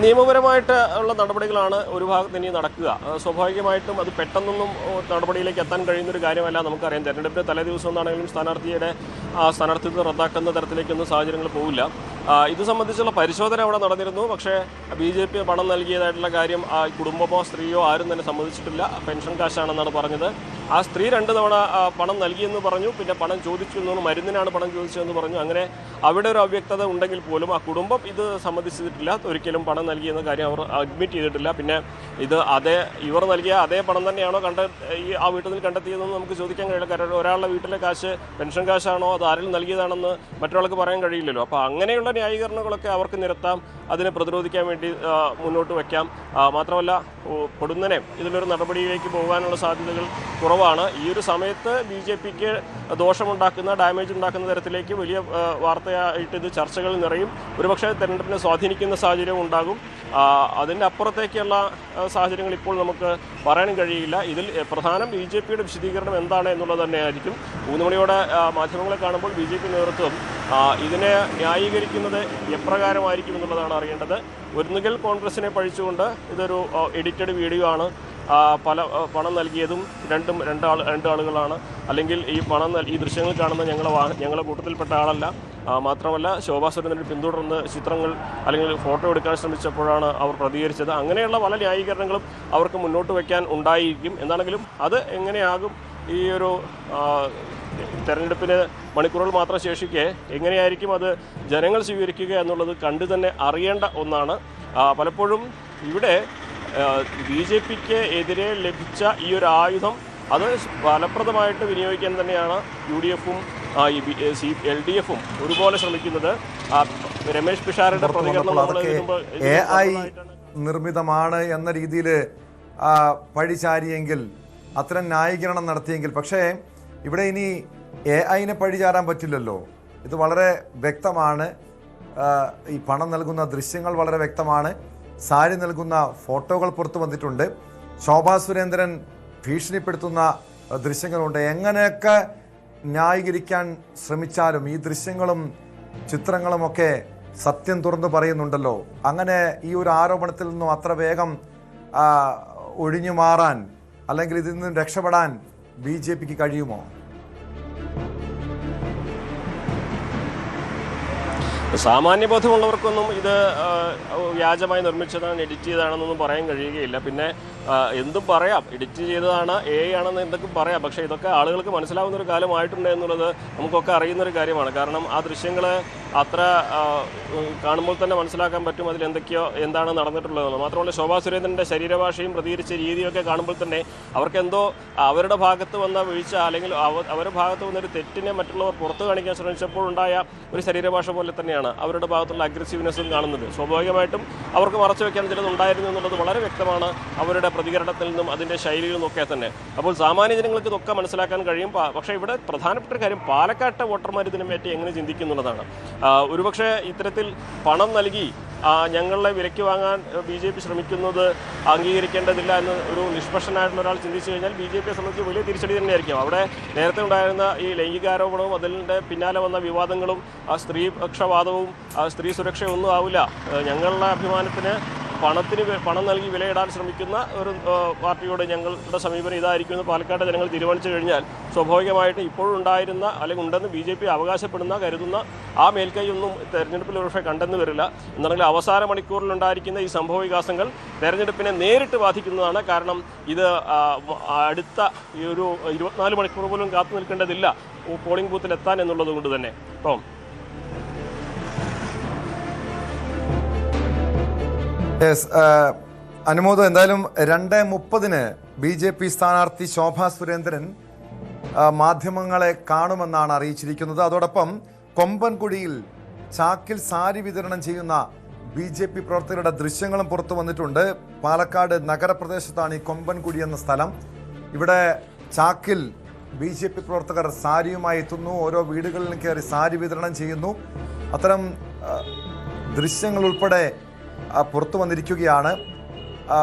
നിയമപരമായിട്ട് ഉള്ള നടപടികളാണ് ഒരു ഭാഗത്ത് ഇനി നടക്കുക. സ്വാഭാവികമായിട്ടും അത് പെട്ടെന്നൊന്നും നടപടിയിലേക്ക് എത്താൻ കഴിയുന്നൊരു കാര്യമല്ല. നമുക്കറിയാം, തെരഞ്ഞെടുപ്പിൻ്റെ തലേ ദിവസം എന്നാണെങ്കിലും സ്ഥാനാർത്ഥിത്വം റദ്ദാക്കുന്ന തരത്തിലേക്കൊന്നും സാഹചര്യങ്ങൾ പോവില്ല. ഇത് സംബന്ധിച്ചുള്ള പരിശോധന അവിടെ നടന്നിരുന്നു. പക്ഷേ BJP പണം നൽകിയതായിട്ടുള്ള കാര്യം കുടുംബമോ സ്ത്രീയോ ആരും തന്നെ സമ്മതിച്ചിട്ടില്ല. പെൻഷൻ കാശാണെന്നാണ് പറഞ്ഞത്. ആ സ്ത്രീ 2 തവണ പണം നൽകിയെന്ന് പറഞ്ഞു, പിന്നെ പണം ചോദിച്ചു എന്ന്, മരുന്നിനാണ് പണം ചോദിച്ചതെന്ന് പറഞ്ഞു. അങ്ങനെ അവിടെ ഒരു അവ്യക്തത ഉണ്ടെങ്കിൽ പോലും ആ കുടുംബം ഇത് സമ്മതിച്ചിട്ടില്ല. ഒരിക്കലും പണം നൽകിയെന്ന കാര്യം അവർ അഡ്മിറ്റ് ചെയ്തിട്ടില്ല. പിന്നെ ഇത് ഇവർ നൽകിയ അതേ പണം തന്നെയാണോ ആ വീട്ടിൽ നിന്ന് കണ്ടെത്തിയതെന്ന് നമുക്ക് ചോദിക്കാൻ കഴിയില്ല. കാരണം ഒരാളുടെ വീട്ടിലെ കാശ് പെൻഷൻ കാശാണോ അത് ആരെങ്കിലും നൽകിയതാണെന്ന് മറ്റൊരാൾക്ക് പറയാൻ കഴിയില്ലല്ലോ. അപ്പോൾ അങ്ങനെയുള്ള ന്യായീകരണങ്ങളൊക്കെ അവർക്ക് നിരത്താം, അതിനെ പ്രതിരോധിക്കാൻ വേണ്ടി മുന്നോട്ട് വയ്ക്കാം. മാത്രമല്ല, പൊടുന്നനെ ഇതിലൊരു നടപടിയിലേക്ക് പോകാനുള്ള സാധ്യതകൾ കുറവാണ്. ഈ ഒരു സമയത്ത് BJPക്ക് ദോഷമുണ്ടാക്കുന്ന, ഡാമേജ് ഉണ്ടാക്കുന്ന തരത്തിലേക്ക് വലിയ വാർത്തയായിട്ട് ഇത് ചർച്ചകൾ നിറയും. ഒരുപക്ഷെ തെരഞ്ഞെടുപ്പിനെ സ്വാധീനിക്കുന്ന സാഹചര്യം ഉണ്ടാകും. അതിൻ്റെ അപ്പുറത്തേക്കുള്ള സാഹചര്യങ്ങൾ ഇപ്പോൾ നമുക്ക് പറയാൻ കഴിയില്ല. ഇതിൽ പ്രധാനം BJPയുടെ വിശദീകരണം എന്താണ് എന്നുള്ളത് തന്നെയായിരിക്കും. 3 മണിയോടെ മാധ്യമങ്ങളെ കാണുമ്പോൾ BJP നേതൃത്വം ഇതിനെ ന്യായീകരിക്കുന്നത് എപ്രകാരമായിരിക്കും എന്നുള്ളതാണ് അറിയേണ്ടത്. ഒന്നുകിൽ കോൺഗ്രസിനെ പഴിച്ചുകൊണ്ട് ഇതൊരു എഡിറ്റഡ് വീഡിയോ ആണ്, പണം നൽകിയതും രണ്ട് ആളുകളാണ്, അല്ലെങ്കിൽ ഈ ദൃശ്യങ്ങൾ കാണുന്ന ഞങ്ങളെ കൂട്ടത്തിൽപ്പെട്ട ആളല്ല. മാത്രമല്ല, ശോഭാ സുരേന്ദ്രനെ പിന്തുടർന്ന് ചിത്രങ്ങൾ അല്ലെങ്കിൽ ഫോട്ടോ എടുക്കാൻ ശ്രമിച്ചപ്പോഴാണ് അവർ പ്രതികരിച്ചത്. അങ്ങനെയുള്ള പല ന്യായീകരണങ്ങളും അവർക്ക് മുന്നോട്ട് വയ്ക്കാൻ ഉണ്ടായിരിക്കും. എന്താണെങ്കിലും അത് എങ്ങനെയാകും, ഈ ഒരു തെരഞ്ഞെടുപ്പിന് മണിക്കൂറുകൾ മാത്രം ശേഷിക്കെ എങ്ങനെയായിരിക്കും അത് ജനങ്ങൾ സ്വീകരിക്കുക എന്നുള്ളത് കണ്ടു തന്നെ അറിയേണ്ട ഒന്നാണ്. പലപ്പോഴും ഇവിടെ BJPക്ക് എതിരെ ലഭിച്ച ഈ ഒരു ആയുധം അത് ഫലപ്രദമായിട്ട് വിനിയോഗിക്കാൻ തന്നെയാണ് UDF-ഉം LDF-ഉം ഒരുപോലെ ശ്രമിക്കുന്നത്. രമേശ് പിഷാരയുടെ പ്രതികരണം AI നിർമ്മിതമാണ് എന്ന രീതിയിൽ പഴിചാരിയെങ്കിൽ, അത്തരം ന്യായീകരണം നടത്തിയെങ്കിൽ, പക്ഷേ ഇവിടെ ഇനി AI-നെ പഴിചാരാൻ പറ്റില്ലല്ലോ. ഇത് വളരെ വ്യക്തമാണ്. ഈ പണം നൽകുന്ന ദൃശ്യങ്ങൾ വളരെ വ്യക്തമാണ്. സാരി നൽകുന്ന ഫോട്ടോകൾ പുറത്തു വന്നിട്ടുണ്ട്. ശോഭാ സുരേന്ദ്രൻ ഭീഷണിപ്പെടുത്തുന്ന ദൃശ്യങ്ങളുണ്ട്. എങ്ങനെയൊക്കെ ന്യായീകരിക്കാൻ ശ്രമിച്ചാലും ഈ ദൃശ്യങ്ങളും ചിത്രങ്ങളുമൊക്കെ സത്യം തുറന്നു പറയുന്നുണ്ടല്ലോ. അങ്ങനെ ഈ ഒരു ആരോപണത്തിൽ നിന്നും അത്ര വേഗം ഒഴിഞ്ഞു മാറാൻ അല്ലെങ്കിൽ ഇതിൽ നിന്ന് രക്ഷപ്പെടാൻ BJP കഴിയുമോ? സാമാന്യബോധമുള്ളവർക്കൊന്നും ഇത് വ്യാജമായി നിർമ്മിച്ചതാണ്, എഡിറ്റ് ചെയ്തതാണെന്നൊന്നും പറയാൻ കഴിയുകയില്ല. പിന്നെ എന്തും പറയാം, എഡിറ്റ് ചെയ്തതാണ്, AI ആണെന്ന് എന്തൊക്കെ പറയാം. പക്ഷേ ഇതൊക്കെ ആളുകൾക്ക് മനസ്സിലാവുന്ന ഒരു കാലമായിട്ടുണ്ട് എന്നുള്ളത് നമുക്കൊക്കെ അറിയുന്നൊരു കാര്യമാണ്. കാരണം ആ ദൃശ്യങ്ങൾ അത്ര കാണുമ്പോൾ തന്നെ മനസ്സിലാക്കാൻ പറ്റും അതിലെന്തൊക്കെയോ എന്താണ് നടന്നിട്ടുള്ളതെന്ന്. മാത്രമല്ല ശോഭാ സുരേന്ദ്രൻ്റെ ശരീരഭാഷയും പ്രതികരിച്ച രീതിയൊക്കെ കാണുമ്പോൾ തന്നെ അവർക്കെന്തോ അവരുടെ ഭാഗത്ത് വന്ന വീഴ്ച അല്ലെങ്കിൽ അവരുടെ ഭാഗത്ത് വന്നൊരു തെറ്റിനെ മറ്റുള്ളവർ പുറത്തു കാണിക്കാൻ ശ്രമിച്ചപ്പോൾ ഉണ്ടായ ഒരു ശരീരഭാഷ പോലെ തന്നെയാണ് അവരുടെ ഭാഗത്തുള്ള അഗ്രസീവ്നെസ്സും കാണുന്നത്. സ്വാഭാവികമായിട്ടും അവർക്ക് മറച്ചു വയ്ക്കാൻ ചിലതുണ്ടായിരുന്നു എന്നുള്ളത് വളരെ വ്യക്തമാണ് അവരുടെ പ്രതികരണത്തിൽ നിന്നും അതിൻ്റെ ശൈലിയിൽ നിന്നൊക്കെ തന്നെ. അപ്പോൾ സാമാന്യ ജനങ്ങൾക്ക് ഇതൊക്കെ മനസ്സിലാക്കാൻ കഴിയും. പക്ഷേ ഇവിടെ പ്രധാനപ്പെട്ട കാര്യം പാലക്കാട്ടെ വോട്ടർമാർ ഇതിനെപ്പറ്റി എങ്ങനെ ചിന്തിക്കുന്നുള്ളതാണ്. ഒരുപക്ഷെ ഇത്തരത്തിൽ പണം നൽകി ഞങ്ങളെ വിലയ്ക്ക് വാങ്ങാൻ BJP ശ്രമിക്കുന്നത് അംഗീകരിക്കേണ്ടതില്ല എന്ന് ഒരു നിഷ്പക്ഷനായിട്ടുള്ള ഒരാൾ ചിന്തിച്ചു കഴിഞ്ഞാൽ BJPയെ സംബന്ധിച്ച് വലിയ തിരിച്ചടി തന്നെയായിരിക്കും. അവിടെ നേരത്തെ ഉണ്ടായിരുന്ന ഈ ലൈംഗികാരോപണവും അതിൻ്റെ പിന്നാലെ വന്ന വിവാദങ്ങളും സ്ത്രീപക്ഷവാദവും സ്ത്രീ സുരക്ഷയൊന്നും ആവില്ല. ഞങ്ങളുടെ അഭിമാനത്തിന് പണം നൽകി വിലയിടാൻ ശ്രമിക്കുന്ന ഒരു പാർട്ടിയോട് ഞങ്ങളുടെ സമീപനം ഇതായിരിക്കുമെന്ന് പാലക്കാട് ജനങ്ങൾ തീരുമാനിച്ചു കഴിഞ്ഞാൽ സ്വാഭാവികമായിട്ട് ഇപ്പോഴുണ്ടായിരുന്ന അല്ലെങ്കിൽ ഉണ്ടെന്ന് BJP അവകാശപ്പെടുന്ന കരുതുന്ന ആ മേൽക്കൈയൊന്നും തെരഞ്ഞെടുപ്പിൽ ഒരുപക്ഷെ കണ്ടെന്ന് വരില്ല. എന്നാണെങ്കിൽ അവസാന മണിക്കൂറിലുണ്ടായിരിക്കുന്ന ഈ സംഭവ വികാസങ്ങൾ തെരഞ്ഞെടുപ്പിനെ നേരിട്ട് ബാധിക്കുന്നതാണ്. കാരണം ഇത് അടുത്ത ഈ ഒരു 24 മണിക്കൂർ പോലും കാത്തു നിൽക്കേണ്ടതില്ല പോളിംഗ് ബൂത്തിൽ എത്താൻ എന്നുള്ളത് കൊണ്ട് തന്നെ. അപ്പം അനുമോദം, എന്തായാലും 2:30 BJP സ്ഥാനാർത്ഥി ശോഭാ സുരേന്ദ്രൻ മാധ്യമങ്ങളെ കാണുമെന്നാണ് അറിയിച്ചിരിക്കുന്നത്. അതോടൊപ്പം കൊമ്പൻകുഴിയിൽ ചാക്കിൽ സാരി വിതരണം ചെയ്യുന്ന BJP പ്രവർത്തകരുടെ ദൃശ്യങ്ങളും പുറത്തു വന്നിട്ടുണ്ട്. പാലക്കാട് നഗരപ്രദേശത്താണ് ഈ കൊമ്പൻകുഴി എന്ന സ്ഥലം. ഇവിടെ ചാക്കിൽ BJP പ്രവർത്തകർ സാരിയുമായി എത്തുന്നു, ഓരോ വീടുകളിലും കയറി സാരി വിതരണം ചെയ്യുന്നു. അത്തരം ദൃശ്യങ്ങൾ ഉൾപ്പെടെ പുറത്തു വന്നിരിക്കുകയാണ്.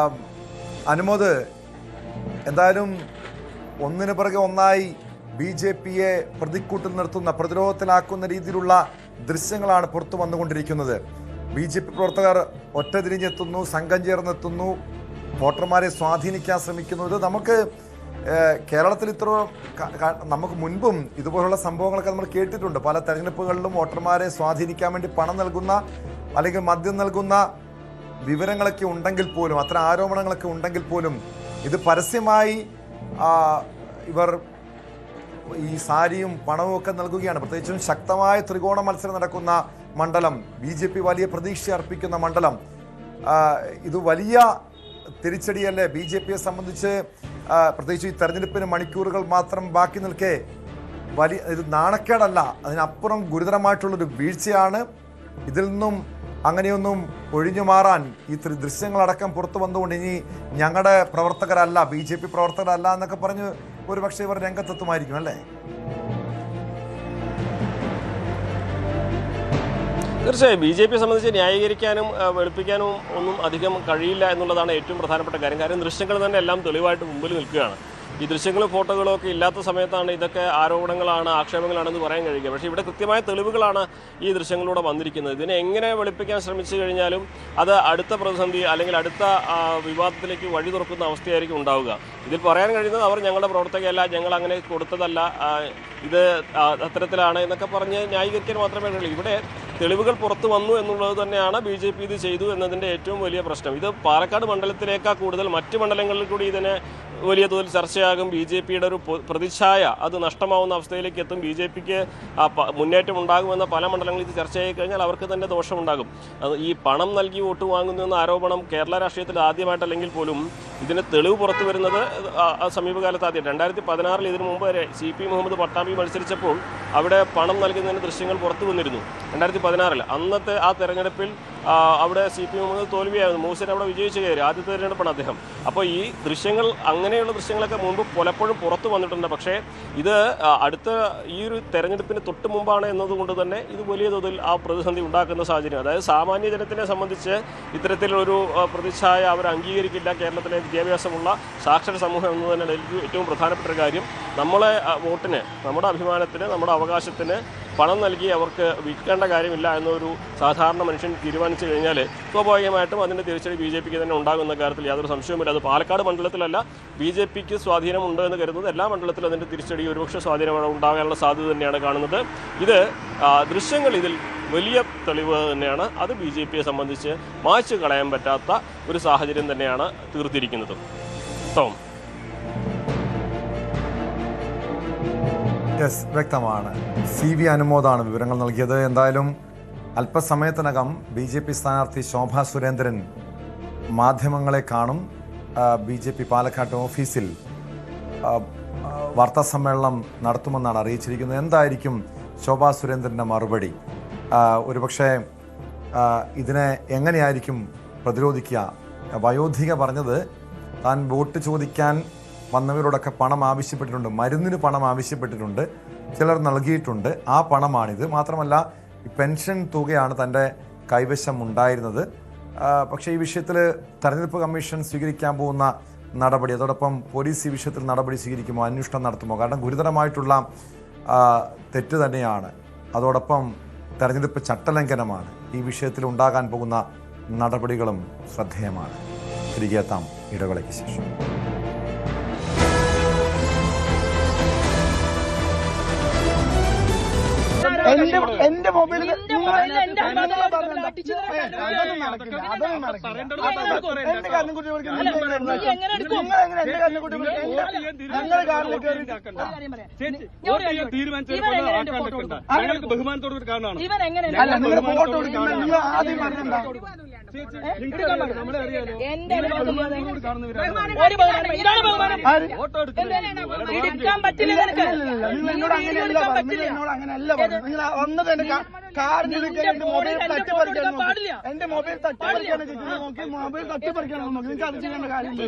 അനുമോദ്, എന്തായാലും ഒന്നിനു പിറകെ ഒന്നായി BJPയെ പ്രതിക്കൂട്ടിൽ നിർത്തുന്ന, പ്രതിരോധത്തിലാക്കുന്ന രീതിയിലുള്ള ദൃശ്യങ്ങളാണ് പുറത്തു വന്നുകൊണ്ടിരിക്കുന്നത്. BJP പ്രവർത്തകർ ഒറ്റതിരിഞ്ഞെത്തുന്നു, സംഘം ചേർന്നെത്തുന്നു, വോട്ടർമാരെ സ്വാധീനിക്കാൻ ശ്രമിക്കുന്നു. ഇത് നമുക്ക് കേരളത്തിൽ നമുക്ക് മുൻപും ഇതുപോലുള്ള സംഭവങ്ങളൊക്കെ നമ്മൾ കേട്ടിട്ടുണ്ട്. പല തെരഞ്ഞെടുപ്പുകളിലും വോട്ടർമാരെ സ്വാധീനിക്കാൻ വേണ്ടി പണം നൽകുന്ന അല്ലെങ്കിൽ മദ്യം നൽകുന്ന വിവരങ്ങളൊക്കെ ഉണ്ടെങ്കിൽ പോലും, അത്തരം ആരോപണങ്ങളൊക്കെ ഉണ്ടെങ്കിൽ പോലും ഇത് പരസ്യമായി ഇവർ ഈ സാരിയും പണവും ഒക്കെ നൽകുകയാണ്. പ്രത്യേകിച്ചും ശക്തമായ ത്രികോണ മത്സരം നടക്കുന്ന മണ്ഡലം, BJP വലിയ പ്രതീക്ഷ അർപ്പിക്കുന്ന മണ്ഡലം. ഇത് വലിയ തിരിച്ചടിയല്ലേ BJPയെ സംബന്ധിച്ച്? പ്രത്യേകിച്ച് ഈ തെരഞ്ഞെടുപ്പിന് മണിക്കൂറുകൾ മാത്രം ബാക്കി നിൽക്കെ ഇത് നാണക്കേടല്ല, അതിനപ്പുറം ഗുരുതരമായിട്ടുള്ളൊരു വീഴ്ചയാണ്. ഇതിൽ നിന്നും അങ്ങനെയൊന്നും ഒഴിഞ്ഞു മാറാൻ ഈ ദൃശ്യങ്ങളടക്കം പുറത്തു വന്നുകൊണ്ട് ഇനി ഞങ്ങളുടെ പ്രവർത്തകരല്ല, BJP പ്രവർത്തകരല്ല എന്നൊക്കെ പറഞ്ഞ് ഒരുപക്ഷെ ഇവർ രംഗത്തെത്തുമായിരിക്കും അല്ലേ? തീർച്ചയായും BJPയെ സംബന്ധിച്ച് ന്യായീകരിക്കാനും വെളുപ്പിക്കാനും ഒന്നും അധികം കഴിയില്ല എന്നുള്ളതാണ് ഏറ്റവും പ്രധാനപ്പെട്ട കാര്യം. കാര്യം ദൃശ്യങ്ങൾ തന്നെ എല്ലാം തെളിവായിട്ട് മുമ്പിൽ നിൽക്കുകയാണ്. ഈ ദൃശ്യങ്ങളും ഫോട്ടോകളും ഒക്കെ ഇല്ലാത്ത സമയത്താണ് ഇതൊക്കെ ആരോപണങ്ങളാണ്, ആക്ഷേപങ്ങളാണെന്ന് പറയാൻ കഴിയുക. പക്ഷേ ഇവിടെ കൃത്യമായ തെളിവുകളാണ് ഈ ദൃശ്യങ്ങളിലൂടെ വന്നിരിക്കുന്നത്. ഇതിനെ എങ്ങനെ വെളുപ്പിക്കാൻ ശ്രമിച്ചു കഴിഞ്ഞാലും അത് അടുത്ത പ്രതിസന്ധി അല്ലെങ്കിൽ അടുത്ത വിവാദത്തിലേക്ക് വഴി തുറക്കുന്ന അവസ്ഥയായിരിക്കും ഉണ്ടാവുക. ഇതിൽ പറയാൻ കഴിയുന്നത് അവർ ഞങ്ങളുടെ പ്രവർത്തകയല്ല, ഞങ്ങൾ അങ്ങനെ കൊടുത്തതല്ല, ഇത് അത്തരത്തിലാണ് എന്നൊക്കെ പറഞ്ഞ് ന്യായീകരിക്കാൻ മാത്രമേ കഴിയൂ. ഇവിടെ തെളിവുകൾ പുറത്തു വന്നു എന്നുള്ളത് തന്നെയാണ് BJP ഇത് ചെയ്തു എന്നതിൻ്റെ ഏറ്റവും വലിയ പ്രശ്നം. ഇത് പാലക്കാട് മണ്ഡലത്തിലേക്കാൾ കൂടുതൽ മറ്റ് മണ്ഡലങ്ങളിൽ കൂടി ഇതിനെ വലിയ തോതിൽ ചർച്ചയാകും. BJPയുടെ ഒരു പ്രതിച്ഛായ അത് നഷ്ടമാവുന്ന അവസ്ഥയിലേക്ക് എത്തും. BJPക്ക് മുന്നേറ്റം ഉണ്ടാകുമെന്ന പല മണ്ഡലങ്ങളിൽ ഇത് ചർച്ചയായി കഴിഞ്ഞാൽ അവർക്ക് തന്നെ ദോഷമുണ്ടാകും. അത് ഈ പണം നൽകി വോട്ട് വാങ്ങുന്നു എന്ന ആരോപണം കേരള രാഷ്ട്രീയത്തിൽ ആദ്യമായിട്ടല്ലെങ്കിൽ പോലും ഇതിന് തെളിവ് പുറത്തു വരുന്നത് സമീപകാലത്ത് ആദ്യം 2016 ഇതിനു മുമ്പ് വരെ CP മുഹമ്മദ് പട്ടാമ്പി മത്സരിച്ചപ്പോൾ അവിടെ പണം നൽകുന്നതിന് ദൃശ്യങ്ങൾ പുറത്തു വന്നിരുന്നു 2016. അന്നത്തെ ആ തെരഞ്ഞെടുപ്പിൽ അവിടെ CP മുഹമ്മദ് തോൽവിയായിരുന്നു. മൂസൻ അവിടെ വിജയിച്ചു കയറി. ആദ്യത്തെ തെരഞ്ഞെടുപ്പാണ് അദ്ദേഹം. അപ്പോൾ ഈ ദൃശ്യങ്ങൾ, അങ്ങനെയുള്ള ദൃശ്യങ്ങളൊക്കെ മുൻപ് പലപ്പോഴും പുറത്തു വന്നിട്ടുണ്ട്. പക്ഷേ ഇത് അടുത്ത ഈ ഒരു തെരഞ്ഞെടുപ്പിന് തൊട്ട് മുമ്പാണ് എന്നതുകൊണ്ട് തന്നെ ഇത് വലിയ തോതിൽ ആ പ്രതിസന്ധി ഉണ്ടാക്കുന്ന സാഹചര്യം. അതായത് സാമാന്യ ജനത്തിനെ സംബന്ധിച്ച് ഇത്തരത്തിലൊരു പ്രതിച്ഛായ അവർ അംഗീകരിക്കില്ല. കേരളത്തിലെ വിദ്യാഭ്യാസമുള്ള സാക്ഷര സമൂഹം എന്ന് തന്നെ ഏറ്റവും പ്രധാനപ്പെട്ട ഒരു കാര്യം. നമ്മളെ വോട്ടിന്, നമ്മുടെ അഭിമാനത്തിന്, നമ്മുടെ അവകാശത്തിന് പണം നൽകി അവർക്ക് വിൽക്കേണ്ട കാര്യമില്ല എന്നൊരു സാധാരണ മനുഷ്യൻ തീരുമാനിച്ചു കഴിഞ്ഞാൽ സ്വാഭാവികമായിട്ടും അതിൻ്റെ തിരിച്ചടി BJPക്ക് തന്നെ ഉണ്ടാകുന്ന കാര്യത്തിൽ യാതൊരു സംശയവുമില്ല. അത് പാലക്കാട് മണ്ഡലത്തിലല്ല, BJPക്ക് സ്വാധീനമുണ്ട് എന്ന് കരുതുന്നത് എല്ലാ മണ്ഡലത്തിലും അതിൻ്റെ തിരിച്ചടി ഒരുപക്ഷെ സ്വാധീനം ഉണ്ടാകാനുള്ള സാധ്യത തന്നെയാണ് കാണുന്നത്. ഇത് ദൃശ്യങ്ങൾ ഇതിൽ വലിയ തെളിവ് തന്നെയാണ്. അത് BJPയെ സംബന്ധിച്ച് മായ്ച്ചു കളയാൻ പറ്റാത്ത ഒരു സാഹചര്യം തന്നെയാണ് തീർത്തിരിക്കുന്നത്. ടോം. യെസ്, വ്യക്തമാണ്. CV അനുമോദാണ് വിവരങ്ങൾ നൽകിയത്. എന്തായാലും അല്പസമയത്തിനകം BJP സ്ഥാനാർത്ഥി ശോഭാ സുരേന്ദ്രൻ മാധ്യമങ്ങളെ കാണും. BJP പാലക്കാട് ഓഫീസിൽ വാർത്താസമ്മേളനം നടത്തുമെന്നാണ് അറിയിച്ചിരിക്കുന്നത്. എന്തായിരിക്കും ശോഭാ സുരേന്ദ്രൻ്റെ മറുപടി? ഒരുപക്ഷെ ഇതിനെ എങ്ങനെയായിരിക്കും പ്രതിരോധിക്കുക? വയോധിക പറഞ്ഞത് താൻ വോട്ട് ചോദിക്കാൻ വന്നവരോടൊക്കെ പണം ആവശ്യപ്പെട്ടിട്ടുണ്ട്, മരുന്നിന് പണം ആവശ്യപ്പെട്ടിട്ടുണ്ട്, ചിലർ നൽകിയിട്ടുണ്ട്, ആ പണമാണിത്. മാത്രമല്ല പെൻഷൻ തുകയാണ് തൻ്റെ കൈവശം ഉണ്ടായിരുന്നത്. പക്ഷേ ഈ വിഷയത്തിൽ തെരഞ്ഞെടുപ്പ് കമ്മീഷൻ സ്വീകരിക്കാൻ പോകുന്ന നടപടി, അതോടൊപ്പം പോലീസ് ഈ വിഷയത്തിൽ നടപടി സ്വീകരിക്കുമോ, അന്വേഷണം നടത്തുമോ? കാരണം ഗുരുതരമായിട്ടുള്ള തെറ്റ് തന്നെയാണ്. അതോടൊപ്പം തെരഞ്ഞെടുപ്പ് ചട്ടലംഘനമാണ്. ഈ വിഷയത്തിൽ ഉണ്ടാകാൻ പോകുന്ന നടപടികളും ശ്രദ്ധേയമാണ്. തിരികെ എത്താം ഇടവേളയ്ക്ക് ശേഷം. എന്റെ മൊബൈലിൽ എന്റെ ബഹുമാനത്തോട് കാരണമാണ് ഫോട്ടോ എടുക്കുന്നത്. നിങ്ങൾ ആദ്യം പറഞ്ഞിട്ടുണ്ടോ? എന്നോട് അങ്ങനെയല്ല പറഞ്ഞു. നിങ്ങൾ വന്നത് എന്റെ കാറിന് മൊബൈൽ തട്ടിപ്പറിക്കാൻ നോക്കി. എന്റെ മൊബൈൽ തട്ടിപ്പറിക്കാൻ നോക്കി, മൊബൈൽ തട്ടിപ്പറിക്കാൻ നോക്കി. നിങ്ങൾക്ക് അത് ചെയ്യേണ്ട കാര്യമില്ല.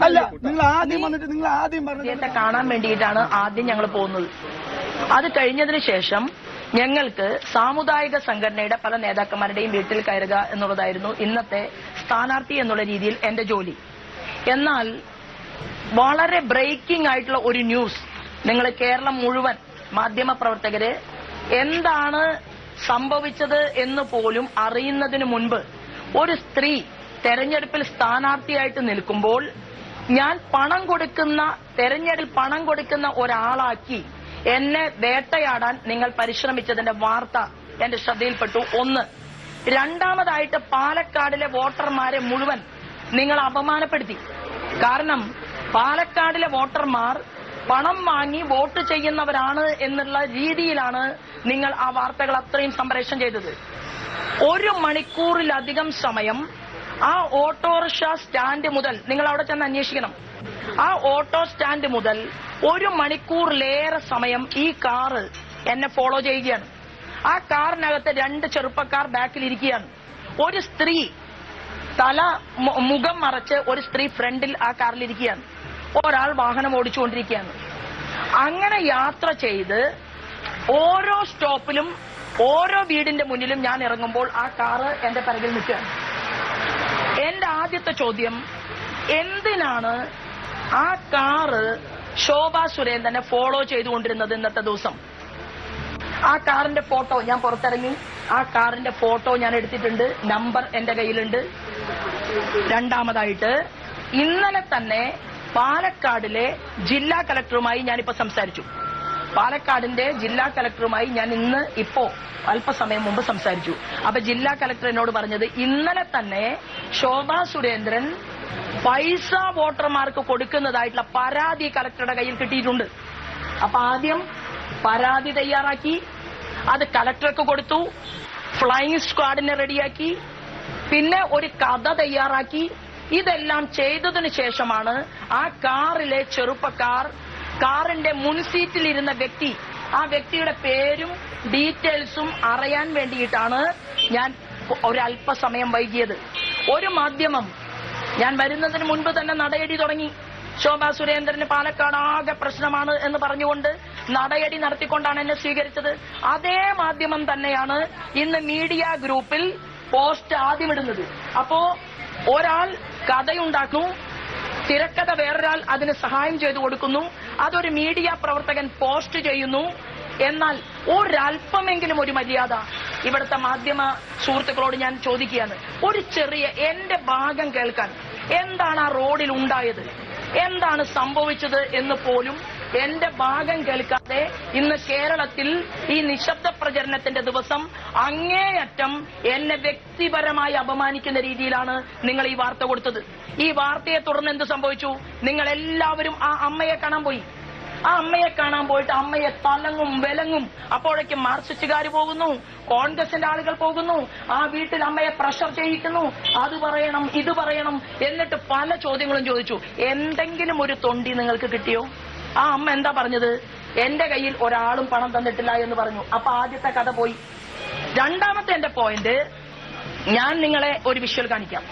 അല്ല, നിങ്ങൾ ആദ്യം വന്നിട്ട് നിങ്ങൾ ആദ്യം പറഞ്ഞത് കാണാൻ വേണ്ടിയിട്ടാണ് ആദ്യം ഞങ്ങൾ പോകുന്നത്. അത് കഴിഞ്ഞതിന് ശേഷം ഞങ്ങൾക്ക് സാമുദായിക സംഘടനയുടെ പല നേതാക്കന്മാരുടെയും വീട്ടിൽ കയറുക എന്നുള്ളതായിരുന്നു ഇന്നത്തെ സ്ഥാനാർത്ഥി എന്നുള്ള രീതിയിൽ എന്റെ ജോലി. എന്നാൽ വളരെ ബ്രേക്കിംഗ് ആയിട്ടുള്ള ഒരു ന്യൂസ് നിങ്ങൾ കേരളം മുഴുവൻ മാധ്യമപ്രവർത്തകര് എന്താണ് സംഭവിച്ചത് എന്ന് പോലും അറിയുന്നതിന് മുൻപ് ഒരു സ്ത്രീ തെരഞ്ഞെടുപ്പിൽ സ്ഥാനാർത്ഥിയായിട്ട് നിൽക്കുമ്പോൾ ഞാൻ തെരഞ്ഞെടുപ്പിൽ പണം കൊടുക്കുന്ന ഒരാളാക്കി എന്നെ വേട്ടയാടാൻ നിങ്ങൾ പരിശ്രമിച്ചതിന്റെ വാർത്ത എന്റെ ശ്രദ്ധയിൽപ്പെട്ടു. ഒന്ന്. രണ്ടാമതായിട്ട് പാലക്കാടിലെ വോട്ടർമാരെ മുഴുവൻ നിങ്ങൾ അപമാനപ്പെടുത്തി. കാരണം പാലക്കാടിലെ വോട്ടർമാർ പണം വാങ്ങി വോട്ട് ചെയ്യുന്നവരാണ് എന്നുള്ള രീതിയിലാണ് നിങ്ങൾ ആ വാർത്തകൾ അത്രയും സംപ്രേഷണം ചെയ്തത്. 1 മണിക്കൂറിലധികം സമയം ആ ഓട്ടോറിക്ഷ സ്റ്റാൻഡ് മുതൽ, നിങ്ങൾ അവിടെ ചെന്ന് അന്വേഷിക്കണം, ആ ഓട്ടോ സ്റ്റാൻഡ് മുതൽ 1 മണിക്കൂറിലേറെ സമയം ഈ കാറ് എന്നെ ഫോളോ ചെയ്യുകയാണ്. ആ കാറിനകത്ത് 2 ചെറുപ്പക്കാർ ബാക്കിൽ ഇരിക്കുകയാണ്. ഒരു സ്ത്രീ മുഖം മറച്ച് ഒരു സ്ത്രീ ഫ്രണ്ടിൽ ആ കാറിൽ ഇരിക്കുകയാണ്. ഒരാൾ വാഹനം ഓടിച്ചുകൊണ്ടിരിക്കുകയാണ്. അങ്ങനെ യാത്ര ചെയ്ത് ഓരോ സ്റ്റോപ്പിലും ഓരോ വീടിന്റെ മുന്നിലും ഞാൻ ഇറങ്ങുമ്പോൾ ആ കാറ് എന്റെ പിറകിൽ നിൽക്കുകയാണ്. എന്റെ ആദ്യത്തെ ചോദ്യം, എന്തിനാണ് ആ കാറ് ശോഭാ സുരേന്ദ്രനെ ഫോളോ ചെയ്തുകൊണ്ടിരുന്നത് ഇന്നത്തെ ദിവസം? ആ കാറിന്റെ ഫോട്ടോ ഞാൻ പുറത്തിറങ്ങി, ആ കാറിന്റെ ഫോട്ടോ ഞാൻ എടുത്തിട്ടുണ്ട്, നമ്പർ എന്റെ കയ്യിലുണ്ട്. രണ്ടാമതായിട്ട് ഇന്നലെ തന്നെ പാലക്കാടിലെ ജില്ലാ കളക്ടറുമായി ഞാനിപ്പോ സംസാരിച്ചു. പാലക്കാടിന്റെ ജില്ലാ കളക്ടറുമായി ഞാൻ ഇപ്പോ അല്പസമയം മുമ്പ് സംസാരിച്ചു. അപ്പൊ ജില്ലാ കളക്ടർ എന്നോട് പറഞ്ഞത് ഇന്നലെ തന്നെ ശോഭാ സുരേന്ദ്രൻ പൈസ വോട്ടർമാർക്ക് കൊടുക്കുന്നതായിട്ടുള്ള പരാതി കളക്ടറുടെ കയ്യിൽ കിട്ടിയിട്ടുണ്ട്. അപ്പൊ ആദ്യം പരാതി തയ്യാറാക്കി, അത് കളക്ടർക്ക് കൊടുത്തു, ഫ്ലൈയിങ് സ്ക്വാഡിനെ റെഡിയാക്കി, പിന്നെ ഒരു കഥ തയ്യാറാക്കി. ഇതെല്ലാം ചെയ്തതിനു ശേഷമാണ് ആ കാറിലെ ചെറുപ്പക്കാർ, കാറിന്റെ മുൻസീറ്റിലിരുന്ന വ്യക്തി, ആ വ്യക്തിയുടെ പേരും ഡീറ്റെയിൽസും അറിയാൻ വേണ്ടിയിട്ടാണ് ഞാൻ ഒരല്പസമയം വൈകിയത്. ഒരു മാധ്യമം ഞാൻ വരുന്നതിന് മുൻപ് തന്നെ നടയടി തുടങ്ങി. ശോഭാ സുരേന്ദ്രന് പാലക്കാട് ആകെ പ്രശ്നമാണ് എന്ന് പറഞ്ഞുകൊണ്ട് നടയടി നടത്തിക്കൊണ്ടാണ് എന്നെ സ്വീകരിച്ചത്. അതേ മാധ്യമം തന്നെയാണ് ഇന്ന് മീഡിയ ഗ്രൂപ്പിൽ പോസ്റ്റ് ആദ്യം ഇടുന്നത്. അപ്പോ ഒരാൾ കഥയുണ്ടാക്കുന്നു, തിരക്കഥ വേറൊരാൾ അതിന് സഹായം ചെയ്തു കൊടുക്കുന്നു, അതൊരു മീഡിയ പ്രവർത്തകൻ പോസ്റ്റ് ചെയ്യുന്നു. എന്നാൽ ഒരല്പമെങ്കിലും ഒരു മര്യാദ ഇവിടുത്തെ മാധ്യമ സുഹൃത്തുക്കളോട് ഞാൻ ചോദിക്കുകയാണ്. ഒരു ചെറിയ എന്റെ ഭാഗം കേൾക്കാൻ, എന്താണ് ആ റോഡിൽ ഉണ്ടായത്, എന്താണ് സംഭവിച്ചത് എന്ന് പോലും എന്റെ ഭാഗം കേൾക്കാതെ ഇന്ന് കേരളത്തിൽ ഈ നിശബ്ദ പ്രചരണത്തിന്റെ ദിവസം അങ്ങേയറ്റം എന്നെ വ്യക്തിപരമായി അപമാനിക്കുന്ന രീതിയിലാണ് നിങ്ങൾ ഈ വാർത്ത കൊടുത്തത്. ഈ വാർത്തയെ തുടർന്ന് എന്ത് സംഭവിച്ചു? നിങ്ങൾ എല്ലാവരും ആ അമ്മയെ കാണാൻ പോയി. ആ അമ്മയെ കാണാൻ പോയിട്ട് അമ്മയെ തലങ്ങും വിലങ്ങും. അപ്പോഴേക്കും മാർക്സിസ്റ്റുകാർ പോകുന്നു, കോൺഗ്രസിന്റെ ആളുകൾ പോകുന്നു, ആ വീട്ടിൽ അമ്മയെ പ്രഷർ ചെയ്യിക്കുന്നു, അത് പറയണം ഇത് പറയണം, എന്നിട്ട് പല ചോദ്യങ്ങളും ചോദിച്ചു. എന്തെങ്കിലും ഒരു തൊണ്ടി നിങ്ങൾക്ക് കിട്ടിയോ? ആ അമ്മ എന്താ പറഞ്ഞത്? എന്റെ കയ്യിൽ ഒരാളും പണം തന്നിട്ടില്ല എന്ന് പറഞ്ഞു. അപ്പൊ ആദ്യത്തെ കഥ പോയി. രണ്ടാമത്തെ എന്റെ പോയിന്റ്, ഞാൻ നിങ്ങളെ ഒരു വിഷ്വൽ കാണിക്കാം.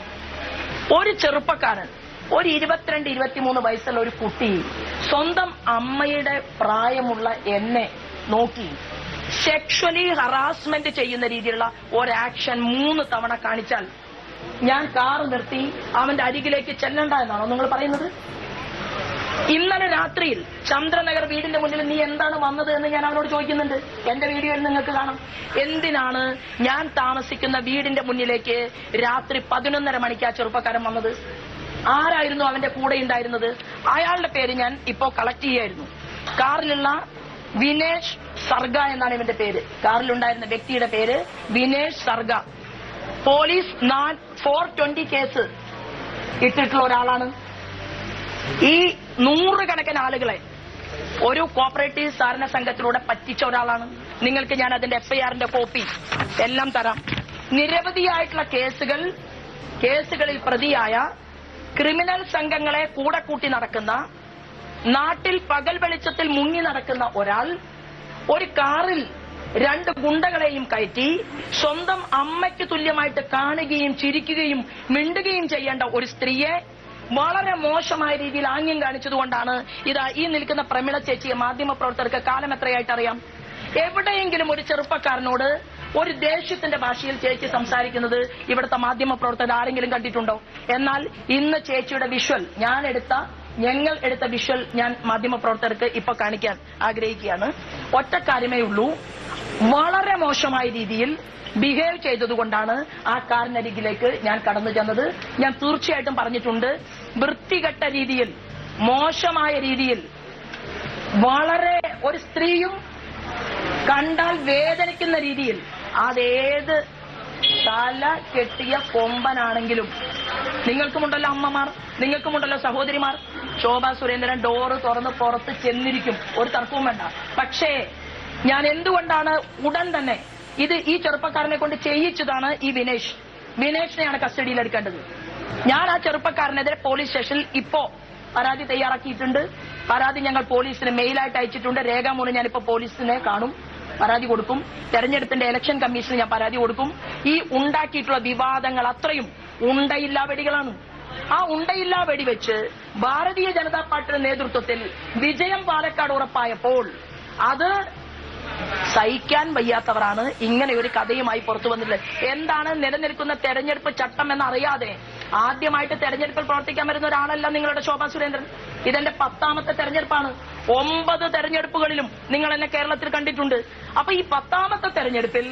ഒരു ചെറുപ്പക്കാരൻ, ഒരു 22-23 വയസ്സുള്ള ഒരു കുട്ടി സ്വന്തം അമ്മയുടെ പ്രായമുള്ള എന്നെ നോക്കി സെക്ഷലി ഹറാസ്മെന്റ് ചെയ്യുന്ന രീതിയിലുള്ള ഒരു ആക്ഷൻ 3 തവണ കാണിച്ചാൽ ഞാൻ കാർ നിർത്തി അവന്റെ അരികിലേക്ക് ചെല്ലണ്ട എന്നാണോ നിങ്ങൾ പറയുന്നത്? ഇന്നലെ രാത്രിയിൽ ചന്ദ്രനഗർ വീടിന്റെ മുന്നിൽ നീ എന്താണ് വന്നത് എന്ന് ഞാൻ അവനോട് ചോദിക്കുന്നുണ്ട്. എന്റെ വീഡിയോയിൽ നിങ്ങൾക്ക് കാണാം. എന്തിനാണ് ഞാൻ താമസിക്കുന്ന വീടിന്റെ മുന്നിലേക്ക് രാത്രി 11:30 മണിക്ക് ആ ചെറുപ്പക്കാരൻ വന്നത്? ആരായിരുന്നു അവന്റെ കൂടെ ഉണ്ടായിരുന്നത്? അയാളുടെ പേര് ഞാൻ ഇപ്പോ കളക്ട് ചെയ്യായിരുന്നു. കാറിലുള്ള വിനേഷ് സർഗ എന്നാണ് ഇവന്റെ പേര്. കാറിലുണ്ടായിരുന്ന വ്യക്തിയുടെ പേര് വിനേഷ് സർഗ. പോലീസ് 420 കേസ് ഇട്ടിട്ടുള്ള ഒരാളാണ്. ഈ 100 കണക്കിന് ആളുകളെ ഒരു കോപ്പറേറ്റീവ് സഹകരണ സംഘത്തിലൂടെ പറ്റിച്ച ഒരാളാണ്. നിങ്ങൾക്ക് ഞാൻ അതിന്റെ FIRന്റെ കോപ്പി എല്ലാം തരാം. നിരവധിയായിട്ടുള്ള കേസുകളിൽ പ്രതിയായ ക്രിമിനൽ സംഘങ്ങളെ കൂടെ കൂട്ടി നടക്കുന്ന, നാട്ടിൽ പകൽ വെളിച്ചത്തിൽ മുങ്ങി നടക്കുന്ന ഒരാൾ ഒരു കാറിൽ 2 ഗുണ്ടകളെയും കയറ്റി സ്വന്തം അമ്മയ്ക്ക് തുല്യമായിട്ട് കാണുകയും ചിരിക്കുകയും മിണ്ടുകയും ചെയ്യേണ്ട ഒരു സ്ത്രീയെ വളരെ മോശമായ രീതിയിൽ ആംഗ്യം കാണിച്ചതുകൊണ്ടാണ് ഇതാ ഈ നിൽക്കുന്ന പ്രമിള ചേച്ചിയെ മാധ്യമപ്രവർത്തകർക്ക് കാലം എത്രയായിട്ട് അറിയാം. എവിടെയെങ്കിലും ഒരു ചെറുപ്പക്കാരനോട് ഒരു ദേഷ്യത്തിന്റെ ഭാഷയിൽ ചേച്ചി സംസാരിക്കുന്നത് ഇവിടുത്തെ മാധ്യമപ്രവർത്തകർ ആരെങ്കിലും കണ്ടിട്ടുണ്ടോ? എന്നാൽ ഇന്ന് ചേച്ചിയുടെ വിഷ്വൽ ഞങ്ങൾ എടുത്ത വിഷ്വൽ ഞാൻ മാധ്യമപ്രവർത്തകർക്ക് ഇപ്പൊ കാണിക്കാൻ ആഗ്രഹിക്കുകയാണ്. ഒറ്റ കാര്യമേ ഉള്ളൂ, വളരെ മോശമായ രീതിയിൽ ബിഹേവ് ചെയ്തതുകൊണ്ടാണ് ആ കാറിനരികിലേക്ക് ഞാൻ കടന്നു ചെന്നത്. ഞാൻ തീർച്ചയായിട്ടും പറഞ്ഞിട്ടുണ്ട്, വൃത്തികെട്ട രീതിയിൽ, മോശമായ രീതിയിൽ, വളരെ ഒരു സ്ത്രീയും കണ്ടാൽ വേദനിക്കുന്ന രീതിയിൽ, അതേത് തല കെട്ടിയ കൊമ്പനാണെങ്കിലും, നിങ്ങൾക്കുമുണ്ടല്ലോ അമ്മമാർ, നിങ്ങൾക്കുമുണ്ടല്ലോ സഹോദരിമാർ, ശോഭാ സുരേന്ദ്രൻ ഡോറ് തുറന്ന് പുറത്ത് ചെന്നിരിക്കും, ഒരു തർക്കവും വേണ്ട. പക്ഷേ ഞാൻ എന്തുകൊണ്ടാണ് ഉടൻ തന്നെ ഈ ചെറുപ്പക്കാരനെ കൊണ്ട് ചെയ്യിച്ചതാണ് ഈ വിനേഷിനെയാണ് കസ്റ്റഡിയിൽ എടുക്കേണ്ടത്. ഞാൻ ആ ചെറുപ്പക്കാരനെതിരെ പോലീസ് സ്റ്റേഷനിൽ ഇപ്പോ പരാതി തയ്യാറാക്കിയിട്ടുണ്ട്. പരാതി ഞങ്ങൾ പോലീസിന് മെയിലായിട്ട് അയച്ചിട്ടുണ്ട്. രേഖാമൂലം ഞാനിപ്പോ പോലീസിനെ കാണും, പരാതി കൊടുക്കും. തെരഞ്ഞെടുപ്പിന്റെ ഇലക്ഷൻ കമ്മീഷന് ഞാൻ പരാതി കൊടുക്കും. ഈ ഉണ്ടാക്കിയിട്ടുള്ള വിവാദങ്ങൾ അത്രയും ഉണ്ടയില്ലാ വെടികളാണ്. ആ ഉണ്ടയില്ലാ വെടിവെച്ച് ഭാരതീയ ജനതാ പാർട്ടിയുടെ നേതൃത്വത്തിൽ വിജയം പാലക്കാട് ഉറപ്പായപ്പോൾ അത് സഹിക്കാൻ വയ്യാത്തവരാണ് ഇങ്ങനെ ഒരു കഥയുമായി പുറത്തു വന്നിട്ടുള്ളത്. എന്താണ് നിലനിൽക്കുന്ന തെരഞ്ഞെടുപ്പ് ചട്ടം എന്നറിയാതെ ആദ്യമായിട്ട് തെരഞ്ഞെടുപ്പിൽ പ്രവർത്തിക്കാൻ വരുന്ന ഒരാളല്ല നിങ്ങളുടെ ശോഭാ സുരേന്ദ്രൻ. ഇതെന്റെ 10ാമത്തെ തെരഞ്ഞെടുപ്പാണ്. 9 തെരഞ്ഞെടുപ്പുകളിലും നിങ്ങൾ എന്നെ കേരളത്തിൽ കണ്ടിട്ടുണ്ട്. അപ്പൊ ഈ 10ാമത്തെ തെരഞ്ഞെടുപ്പിൽ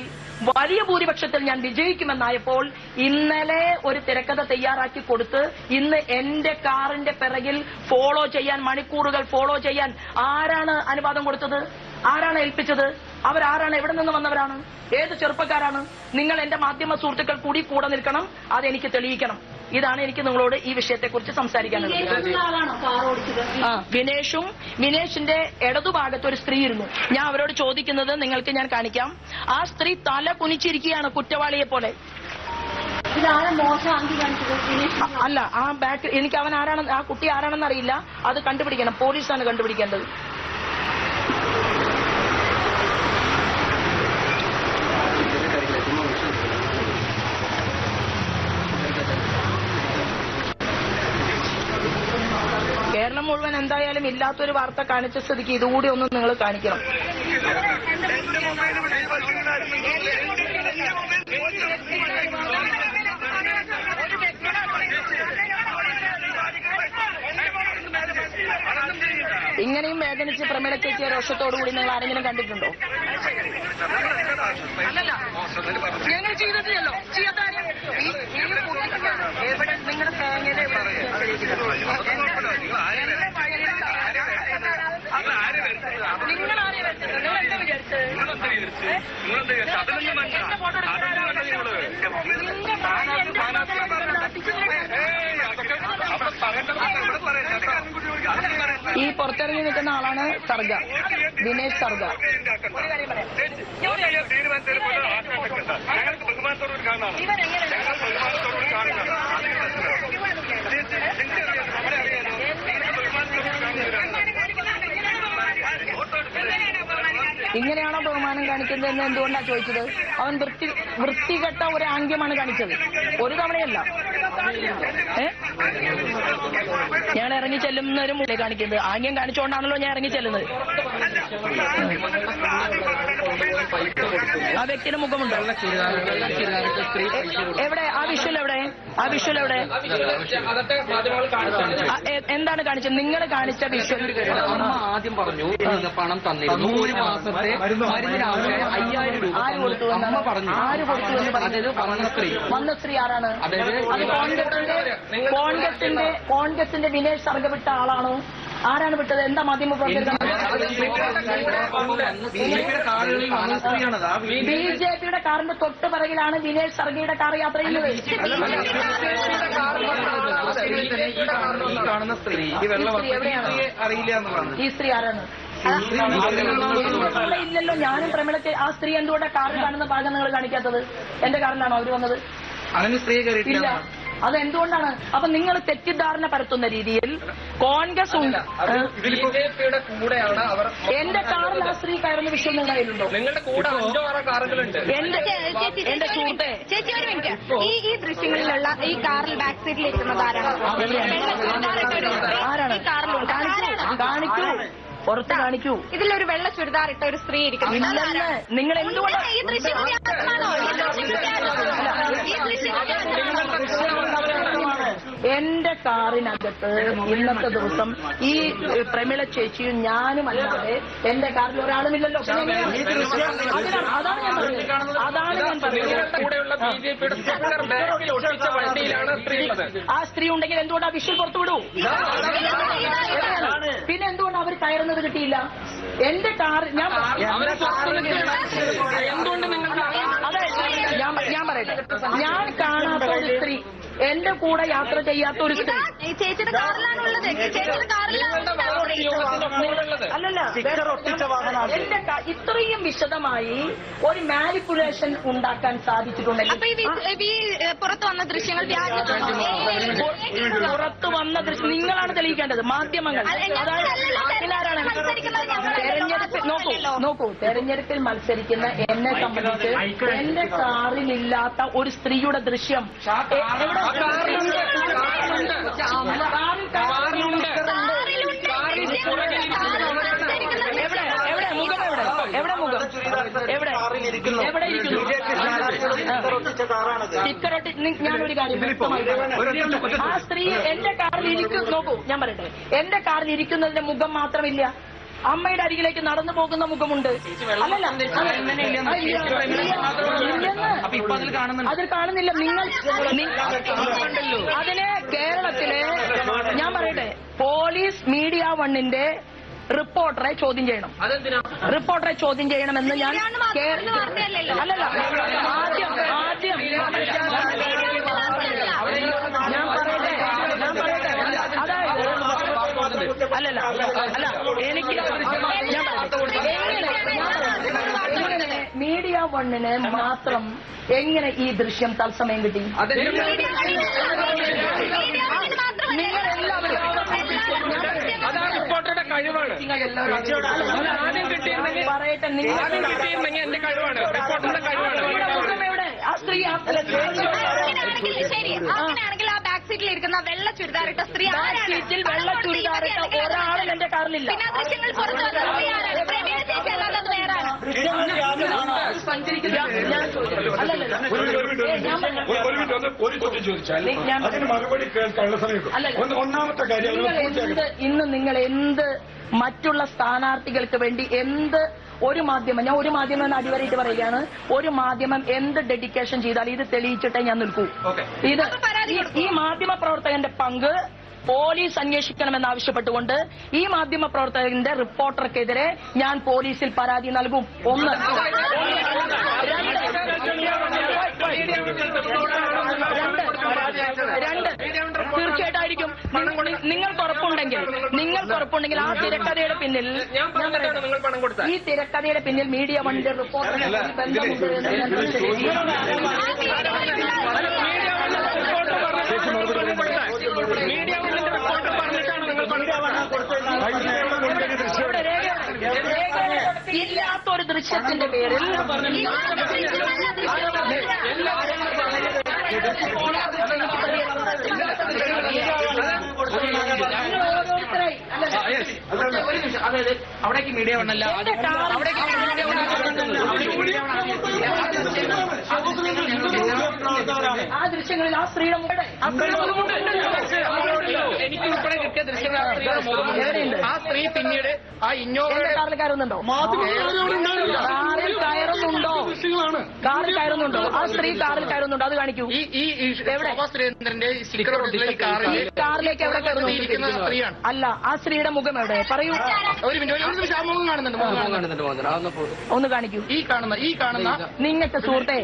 വലിയ ഭൂരിപക്ഷത്തിൽ ഞാൻ വിജയിക്കുമെന്നായപ്പോൾ ഇന്നലെ ഒരു തിരക്കഥ തയ്യാറാക്കി കൊടുത്ത് ഇന്ന് എന്റെ കാറിന്റെ പിറകിൽ ഫോളോ ചെയ്യാൻ, മണിക്കൂറുകൾ ഫോളോ ചെയ്യാൻ ആരാണ് അനുവാദം കൊടുത്തത്? ആരാണ് ഏൽപ്പിച്ചത്? അവരാരാണ്? എവിടെ നിന്ന് വന്നവരാണ്? ഏത് ചെറുപ്പക്കാരാണ്? നിങ്ങൾ എന്റെ മാധ്യമ സുഹൃത്തുക്കൾ കൂടെ നിൽക്കണം, അതെനിക്ക് തെളിയിക്കണം. ഇതാണ് എനിക്ക് നിങ്ങളോട് ഈ വിഷയത്തെക്കുറിച്ച് സംസാരിക്കാനുള്ളത്. വിനേഷിന്റെ ഇടതുഭാഗത്ത് ഒരു സ്ത്രീ ഇരുന്നു. ഞാൻ അവരോട് ചോദിക്കുന്നത് നിങ്ങൾക്ക് ഞാൻ കാണിക്കാം. ആ സ്ത്രീ തല കുനിച്ചിരിക്കുകയാണ് കുറ്റവാളിയെ പോലെ. അല്ല, ആ ബാക്ക് എനിക്ക് അവൻ ആരാണെന്ന്, ആ കുട്ടി ആരാണെന്ന് അറിയില്ല. അത് കണ്ടുപിടിക്കണം, പോലീസാണ് കണ്ടുപിടിക്കേണ്ടത്. കേരളം മുഴുവൻ എന്തായാലും ഇല്ലാത്തൊരു വാർത്ത കാണിച്ച സ്ഥിതിക്ക് ഇതുകൂടി ഒന്ന് നിങ്ങൾ കാണിക്കണം. ഇങ്ങനെ ഇങ്ങനെയും വേദനിച്ച് പ്രമേള ചേച്ചിയെ രോഷത്തോടുകൂടി നിങ്ങൾ ആരെങ്കിലും കണ്ടിട്ടുണ്ടോ? അല്ലല്ല, ഞങ്ങൾ ചെയ്തിട്ടില്ലല്ലോ. ചെയ്യാത്താരും എവിടെ നിങ്ങളുടെ തേങ്ങയുടെ നിങ്ങൾ ആരെയും വെച്ചത്? നിങ്ങൾ എന്താ വിചാരിച്ചത്? ഈ പുറത്തിറങ്ങി നിൽക്കുന്ന ആളാണ് സർഗ, ദിനേശ് സർഗ. ഇങ്ങനെയാണോ ബഹുമാനം കാണിക്കുന്നതെന്ന് എന്തുകൊണ്ടാണ് ചോദിച്ചത്? അവൻ വൃത്തികെട്ട ഒരു ആംഗ്യമാണ് കാണിച്ചത്, ഒരു തവണയല്ല. ഞാൻ ഇറങ്ങി ചെല്ലുന്നവരും മുന്നേ കാണിക്കുന്നത് ആംഗ്യം കാണിച്ചുകൊണ്ടാണല്ലോ ഞാൻ ഇറങ്ങി ചെല്ലുന്നത്. ആ വ്യക്തിയുടെ മുഖമുണ്ടോ? എവിടെ ആ വിഷ്വൽ? എവിടെ ആ വിഷ്വൽ? എവിടെ? എന്താണ് കാണിച്ചത്? നിങ്ങൾ കാണിച്ച വിഷ്വൽ? ആദ്യം പറഞ്ഞു പണം തന്നിരുന്നു, ഒരു മാസത്തെ മരുന്നിന് ആവശ്യം 5000 രൂപ. ആര് കൊടുത്തു? ആര് കൊടുത്തു എന്ന് പറഞ്ഞത്? വന്ന സ്ത്രീ ആരാണ്? അത് കോൺഗ്രസിന്റെ ദിനേശ് സർഗ വിട്ട ആളാണോ? ആരാണ് വിട്ടത്? എന്താ മാധ്യമ പ്രവർത്തകർ? ബിജെപിയുടെ കാറിന്റെ തൊട്ട് പിറകിലാണ് ദിനേശ് സർഗയുടെ കാർ യാത്ര ചെയ്യുന്നത്. ഈ സ്ത്രീ ആരാണ്? ഇല്ലല്ലോ, ഞാനും പ്രമേളത്തെ ആ സ്ത്രീ എന്തുകൊണ്ടാണ് കാറിൽ കാണുന്ന ഭാഗം നിങ്ങൾ കാണിക്കാത്തത്? എന്റെ കാറിലാണോ അവര് വന്നത്? ഇല്ല, അതെന്തുകൊണ്ടാണ്? അപ്പൊ നിങ്ങൾ തെറ്റിദ്ധാരണ പരത്തുന്ന രീതിയിൽ കോൺഗ്രസ് ഉണ്ട്. എന്റെ കാറിൽ ആ സ്ത്രീ കയറുന്ന വിഷയം നിങ്ങളുണ്ടോ? നിങ്ങളുടെ കൂടെ 5-6 കാറുകളുണ്ട്. എന്റെ സുഹൃത്തെ, ചേച്ചി ഒരു മിനിറ്റ്, ഈ ദൃശ്യങ്ങളിലുള്ള ഈ കാറിൽ ബാക്ക് സീറ്റിൽ ഇരിക്കുന്നത് ആരാണ്? കാണിക്കൂ, പുറത്ത് കാണിക്കൂ. ഇതിലൊരു വെള്ള ചുരിദാർ ഇട്ട ഒരു സ്ത്രീ ഇരിക്കുന്നു. നിങ്ങൾ എന്തുകൊണ്ട് ഈ ദൃശ്യം എന്റെ കാറിനകത്ത് ഇന്നത്തെ ദിവസം ഈ പ്രമീള ചേച്ചിയും ഞാനും അല്ലാതെ എന്റെ കാറിൽ ഒരാളുമില്ലല്ലോ. അതാണ് ഞാൻ പറഞ്ഞത്. ആ സ്ത്രീ ഉണ്ടെങ്കിൽ എന്തുകൊണ്ട് ആ വിഷ്വൽ പുറത്തു വിടൂ? പിന്നെ എന്തുകൊണ്ട് അവർ കയറുന്നത് കിട്ടിയില്ല? എന്റെ കാർ ഞാൻ പറയട്ടെ, ഞാൻ കാണാത്ത ഒരു സ്ത്രീ, എന്റെ കൂടെ യാത്ര ചെയ്യാത്ത ഒരു സ്ത്രീ ചേച്ചിയുടെ കാറിലാണുള്ളത്. അല്ലല്ല, എന്റെ ഇത്രയും വിശദമായി ഒരു മാനിപ്പുലേഷൻ ഉണ്ടാക്കാൻ സാധിച്ചിട്ടുണ്ടല്ലോ. പുറത്തു വന്ന ദൃശ്യങ്ങൾ പുറത്തു വന്ന ദൃശ്യം നിങ്ങളാണ് തെളിയിക്കേണ്ടത്, മാധ്യമങ്ങൾ. നോക്കൂ, തെരഞ്ഞെടുപ്പിൽ മത്സരിക്കുന്ന എന്നെ സംബന്ധിച്ച് എന്റെ കാറിലില്ലാത്ത ഒരു സ്ത്രീയുടെ ദൃശ്യം ഞാനൊരു കാര്യം ആ സ്ത്രീ എന്റെ കാറിൽ നോക്കൂ, ഞാൻ പറയട്ടെ, എന്റെ കാറിൽ ഇരിക്കുന്നതിന്റെ മുഖം മാത്രമില്ല, അമ്മയുടെ അരികിലേക്ക് നടന്നു പോകുന്ന മുഖമുണ്ട്. അതിൽ കാണുന്നില്ല. നിങ്ങൾ അതിനെ കേരളത്തിലെ, ഞാൻ പറയട്ടെ, പോലീസ് മീഡിയ 1ന്റെ റിപ്പോർട്ടറെ ചോദ്യം ചെയ്യണം. റിപ്പോർട്ടറെ ചോദ്യം ചെയ്യണമെന്ന് ഞാൻ അല്ലല്ല ആദ്യം ഞാൻ പറയട്ടെ അതായത് അല്ലല്ല അല്ല എനിക്ക് മീഡിയ 1ന് മാത്രം എങ്ങനെ ഈ ദൃശ്യം തത്സമയം കിട്ടി? റിപ്പോർട്ടറുടെ കഴിവാണ്. ആദ്യം കിട്ടിയിരുന്നെങ്കിൽ എന്റെ കഴിവാണ്, റിപ്പോർട്ടറുടെ കഴിവാണ്. ആ സ്ത്രീ ശരി, അങ്ങനെയാണെങ്കിൽ ആ ബാക്ക് സീറ്റിൽ ഇരിക്കുന്ന വെള്ള ചുരിദാറിട്ട സ്ത്രീ സീറ്റിൽ വെള്ള ചുരിദാറിട്ട ഒരാളും എന്റെ കാറിലില്ല. പിന്നെ ദൃശ്യങ്ങൾ പുറത്തു വന്ന സ്ത്രീ ആരാണ്? പ്രമീള ചേച്ചി അല്ലാതെ വേറെ ഒന്നാമത്തെ കാര്യം ഇന്ന് നിങ്ങൾ എന്ത് മറ്റുള്ള സ്ഥാനാർത്ഥികൾക്ക് വേണ്ടി എന്ത് ഒരു മാധ്യമം, ഞാൻ ഒരു മാധ്യമം എന്ന് അടിവരയിട്ട് പറയുകയാണ്, ഒരു മാധ്യമം എന്ത് ഡെഡിക്കേഷൻ ചെയ്താൽ ഇത് തെളിയിച്ചിട്ടേ ഞാൻ നിൽക്കൂ. ഇത് ഈ മാധ്യമ പ്രവർത്തകന്റെ പങ്ക് പോലീസ് അന്വേഷിക്കണമെന്നാവശ്യപ്പെട്ടുകൊണ്ട് ഈ മാധ്യമ പ്രവർത്തകന്റെ റിപ്പോർട്ടർക്കെതിരെ ഞാൻ പോലീസിൽ പരാതി നൽകും. ഒന്ന്. രണ്ട്, തീർച്ചയായിട്ടും നിങ്ങൾക്ക് ഉറപ്പുണ്ടെങ്കിൽ ആ തിരക്കഥയുടെ പിന്നിൽ, ഈ തിരക്കഥയുടെ പിന്നിൽ മീഡിയ വണ്ടി റിപ്പോർട്ടർ ബന്ധമുണ്ട് ഇല്ലാത്തൊരു ദൃശ്യത്തിന്റെ പേരിൽ അതായത് അവിടേക്ക് മീഡിയ വന്നല്ല, ആ ദൃശ്യങ്ങളിൽ ആ സ്ത്രീയുടെ എനിക്ക് ഉൾപ്പെടെ കിട്ടിയ ദൃശ്യങ്ങൾ ആ സ്ത്രീ പിന്നീട് ആ ഇന്നോവയുടെ കാറിൽ കയറുന്നുണ്ടോ? കാറിൽ കയറുന്നുണ്ടോ? ആ സ്ത്രീ കാറിൽ കയറുന്നുണ്ടോ? അത് കാണിക്കൂ. ഈ ശോഭാ സുരേന്ദ്രന്റെ കാറിലേക്ക് എവിടെ കയറുന്നു? സ്ത്രീയാണ്. അല്ല, ആ സ്ത്രീയുടെ മുഖം എവിടെ? പറയൂ. ഒരു മിനിറ്റ്, ആ മുഖം കാണുന്നുണ്ട്. ഒന്ന് കാണിക്കൂ. ഈ കാണുന്ന നിങ്ങൾക്ക് സുഹൃത്തെ,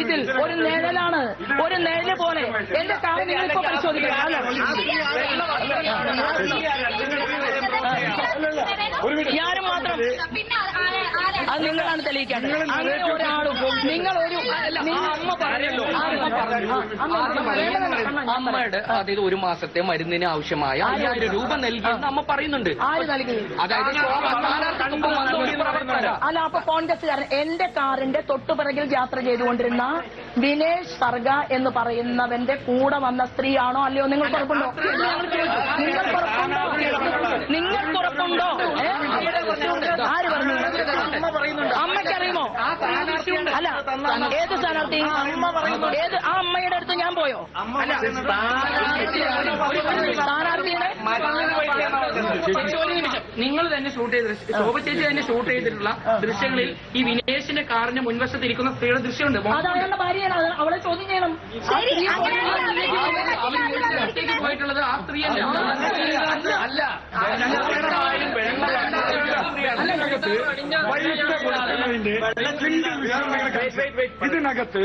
ഇതിൽ ഒരു നിഴലാണ്, ഒരു നിഴല് പോലെ എന്റെ കാറ് നിങ്ങളിപ്പോ പരിശോധിക്കണം. ഞാനും മാത്രം അത് നിങ്ങളാണ് തെളിയിക്കേണ്ടത്. അങ്ങനെ ഒരാളും നിങ്ങൾ ഒരു അമ്മയുടെ അതായത് ഒരു മാസത്തെ മരുന്നിന് ആവശ്യമായ 5000 രൂപ നൽകിയെന്ന് അമ്മ പറയുന്നുണ്ട്. ആര് നൽകി? അതായത് അല്ല, അപ്പൊ കോൺഗ്രസ്സുകാരൻ എന്റെ കാറിന്റെ തൊട്ടുപിറകിൽ യാത്ര ചെയ്തുകൊണ്ടിരുന്ന വിനേഷ് സർഗ എന്ന് പറയുന്നവന്റെ കൂടെ വന്ന സ്ത്രീയാണോ അല്ലയോ? നിങ്ങൾക്ക് ഉറപ്പുണ്ടോ? നിങ്ങൾക്കുറപ്പുണ്ടോ? ആര് പറഞ്ഞു? അമ്മയ്ക്കറിയുമോ? അല്ല, ഏത് സ്ഥാനാർത്ഥി? ഏത്? ആ അമ്മയുടെ അടുത്ത് ഞാൻ പോയോ? സ്ഥാനാർത്ഥിയുടെ നിങ്ങൾ തന്നെ ഷൂട്ട് ചെയ്ത ശോഭ ചേച്ചി തന്നെ ഷൂട്ട് ചെയ്തിട്ടുള്ള ദൃശ്യങ്ങളിൽ ഈ വിനേഷിന്റെ കാറിന്റെ മുൻവശത്ത് ഇരിക്കുന്ന സ്ത്രീയുടെ ദൃശ്യമുണ്ട്. അത് അയാളുടെ ഭാര്യയാണ്, അവളെ ചോദ്യം ചെയ്യണം. പോയിട്ടുള്ളത് ആ സ്ത്രീയല്ല. അല്ല, ഇതിനകത്ത്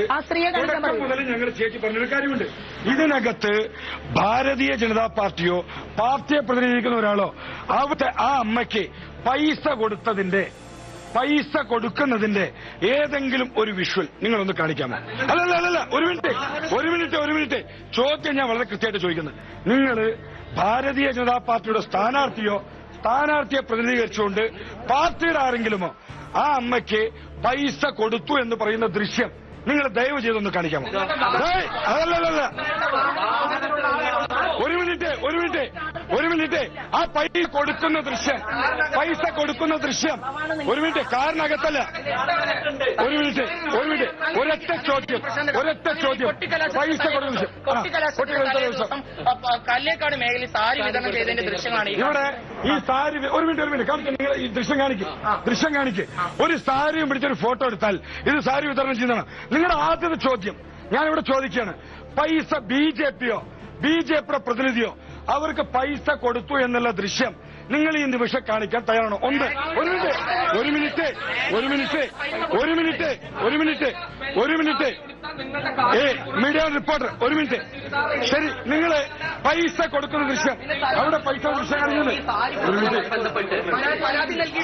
മുതൽ ഞങ്ങൾ ചേച്ചി പറഞ്ഞൊരു കാര്യമുണ്ട്. ഇതിനകത്ത് ഭാരതീയ ജനതാ പാർട്ടിയോ പാർട്ടിയെ പ്രതിനിധീകരിക്കുന്ന ഒരാളോ അവിടുത്തെ ആ അമ്മയ്ക്ക് പൈസ കൊടുക്കുന്നതിന്റെ ഏതെങ്കിലും ഒരു വിഷ്വൽ നിങ്ങളൊന്ന് കാണിക്കാമോ? അല്ലല്ല, ഒരു മിനിറ്റ് ചോദ്യം ഞാൻ വളരെ കൃത്യമായിട്ട് ചോദിക്കുന്നത്. നിങ്ങൾ ഭാരതീയ ജനതാ പാർട്ടിയുടെ സ്ഥാനാർത്ഥിയെ പ്രതിനിധീകരിച്ചുകൊണ്ട് പാർട്ടിയുടെ ആരെങ്കിലുമോ ആ അമ്മയ്ക്ക് പൈസ കൊടുത്തു എന്ന് പറയുന്ന ദൃശ്യം നിങ്ങൾ ദയവ് ചെയ്തൊന്ന് കാണിക്കാമോ? അതല്ല, ഒരു മിനിറ്റ് ആ പൈസ കൊടുക്കുന്ന ദൃശ്യം ഒരു മിനിറ്റ്, കാറിനകത്തല്ല. ഒരു മിനിറ്റ്, ഒരൊറ്റ ചോദ്യം. പൈസ കൊടുക്കുന്ന ദൃശ്യം കല്ലേക്കാട് മേഖലയിൽ സാരി വിതരണം ചെയ്തതിന്റെ ദൃശ്യമാണ് ഇവിടെ. ഈ സാരി ഒരു മിനിറ്റ് കാണിക്കും. നിങ്ങൾ ഈ ദൃശ്യം കാണിക്കും. ഒരു സാരിയും പിടിച്ചൊരു ഫോട്ടോ എടുത്താൽ ഇത് സാരി വിതരണം ചെയ്യുന്നതാണ്. നിങ്ങളുടെ ആദ്യത്തെ ചോദ്യം ഞാനിവിടെ ചോദിക്കുകയാണ്. പൈസ ബിജെപിയുടെ പ്രതിനിധിയോ അവർക്ക് പൈസ കൊടുത്തു എന്നുള്ള ദൃശ്യം നിങ്ങൾ ഈ നിമിഷം കാണിക്കാൻ തയ്യാറാണോ? ഒന്ന്. ഒരു മിനിറ്റ്. മീഡിയ റിപ്പോർട്ടർ ഒരു മിനിറ്റ്. ശരി, നിങ്ങള് പൈസ കൊടുക്കുന്ന ദൃശ്യം, അവിടെ പൈസ ദൃശ്യം കാണിക്കുന്നത്. ഒരു മിനിറ്റ്.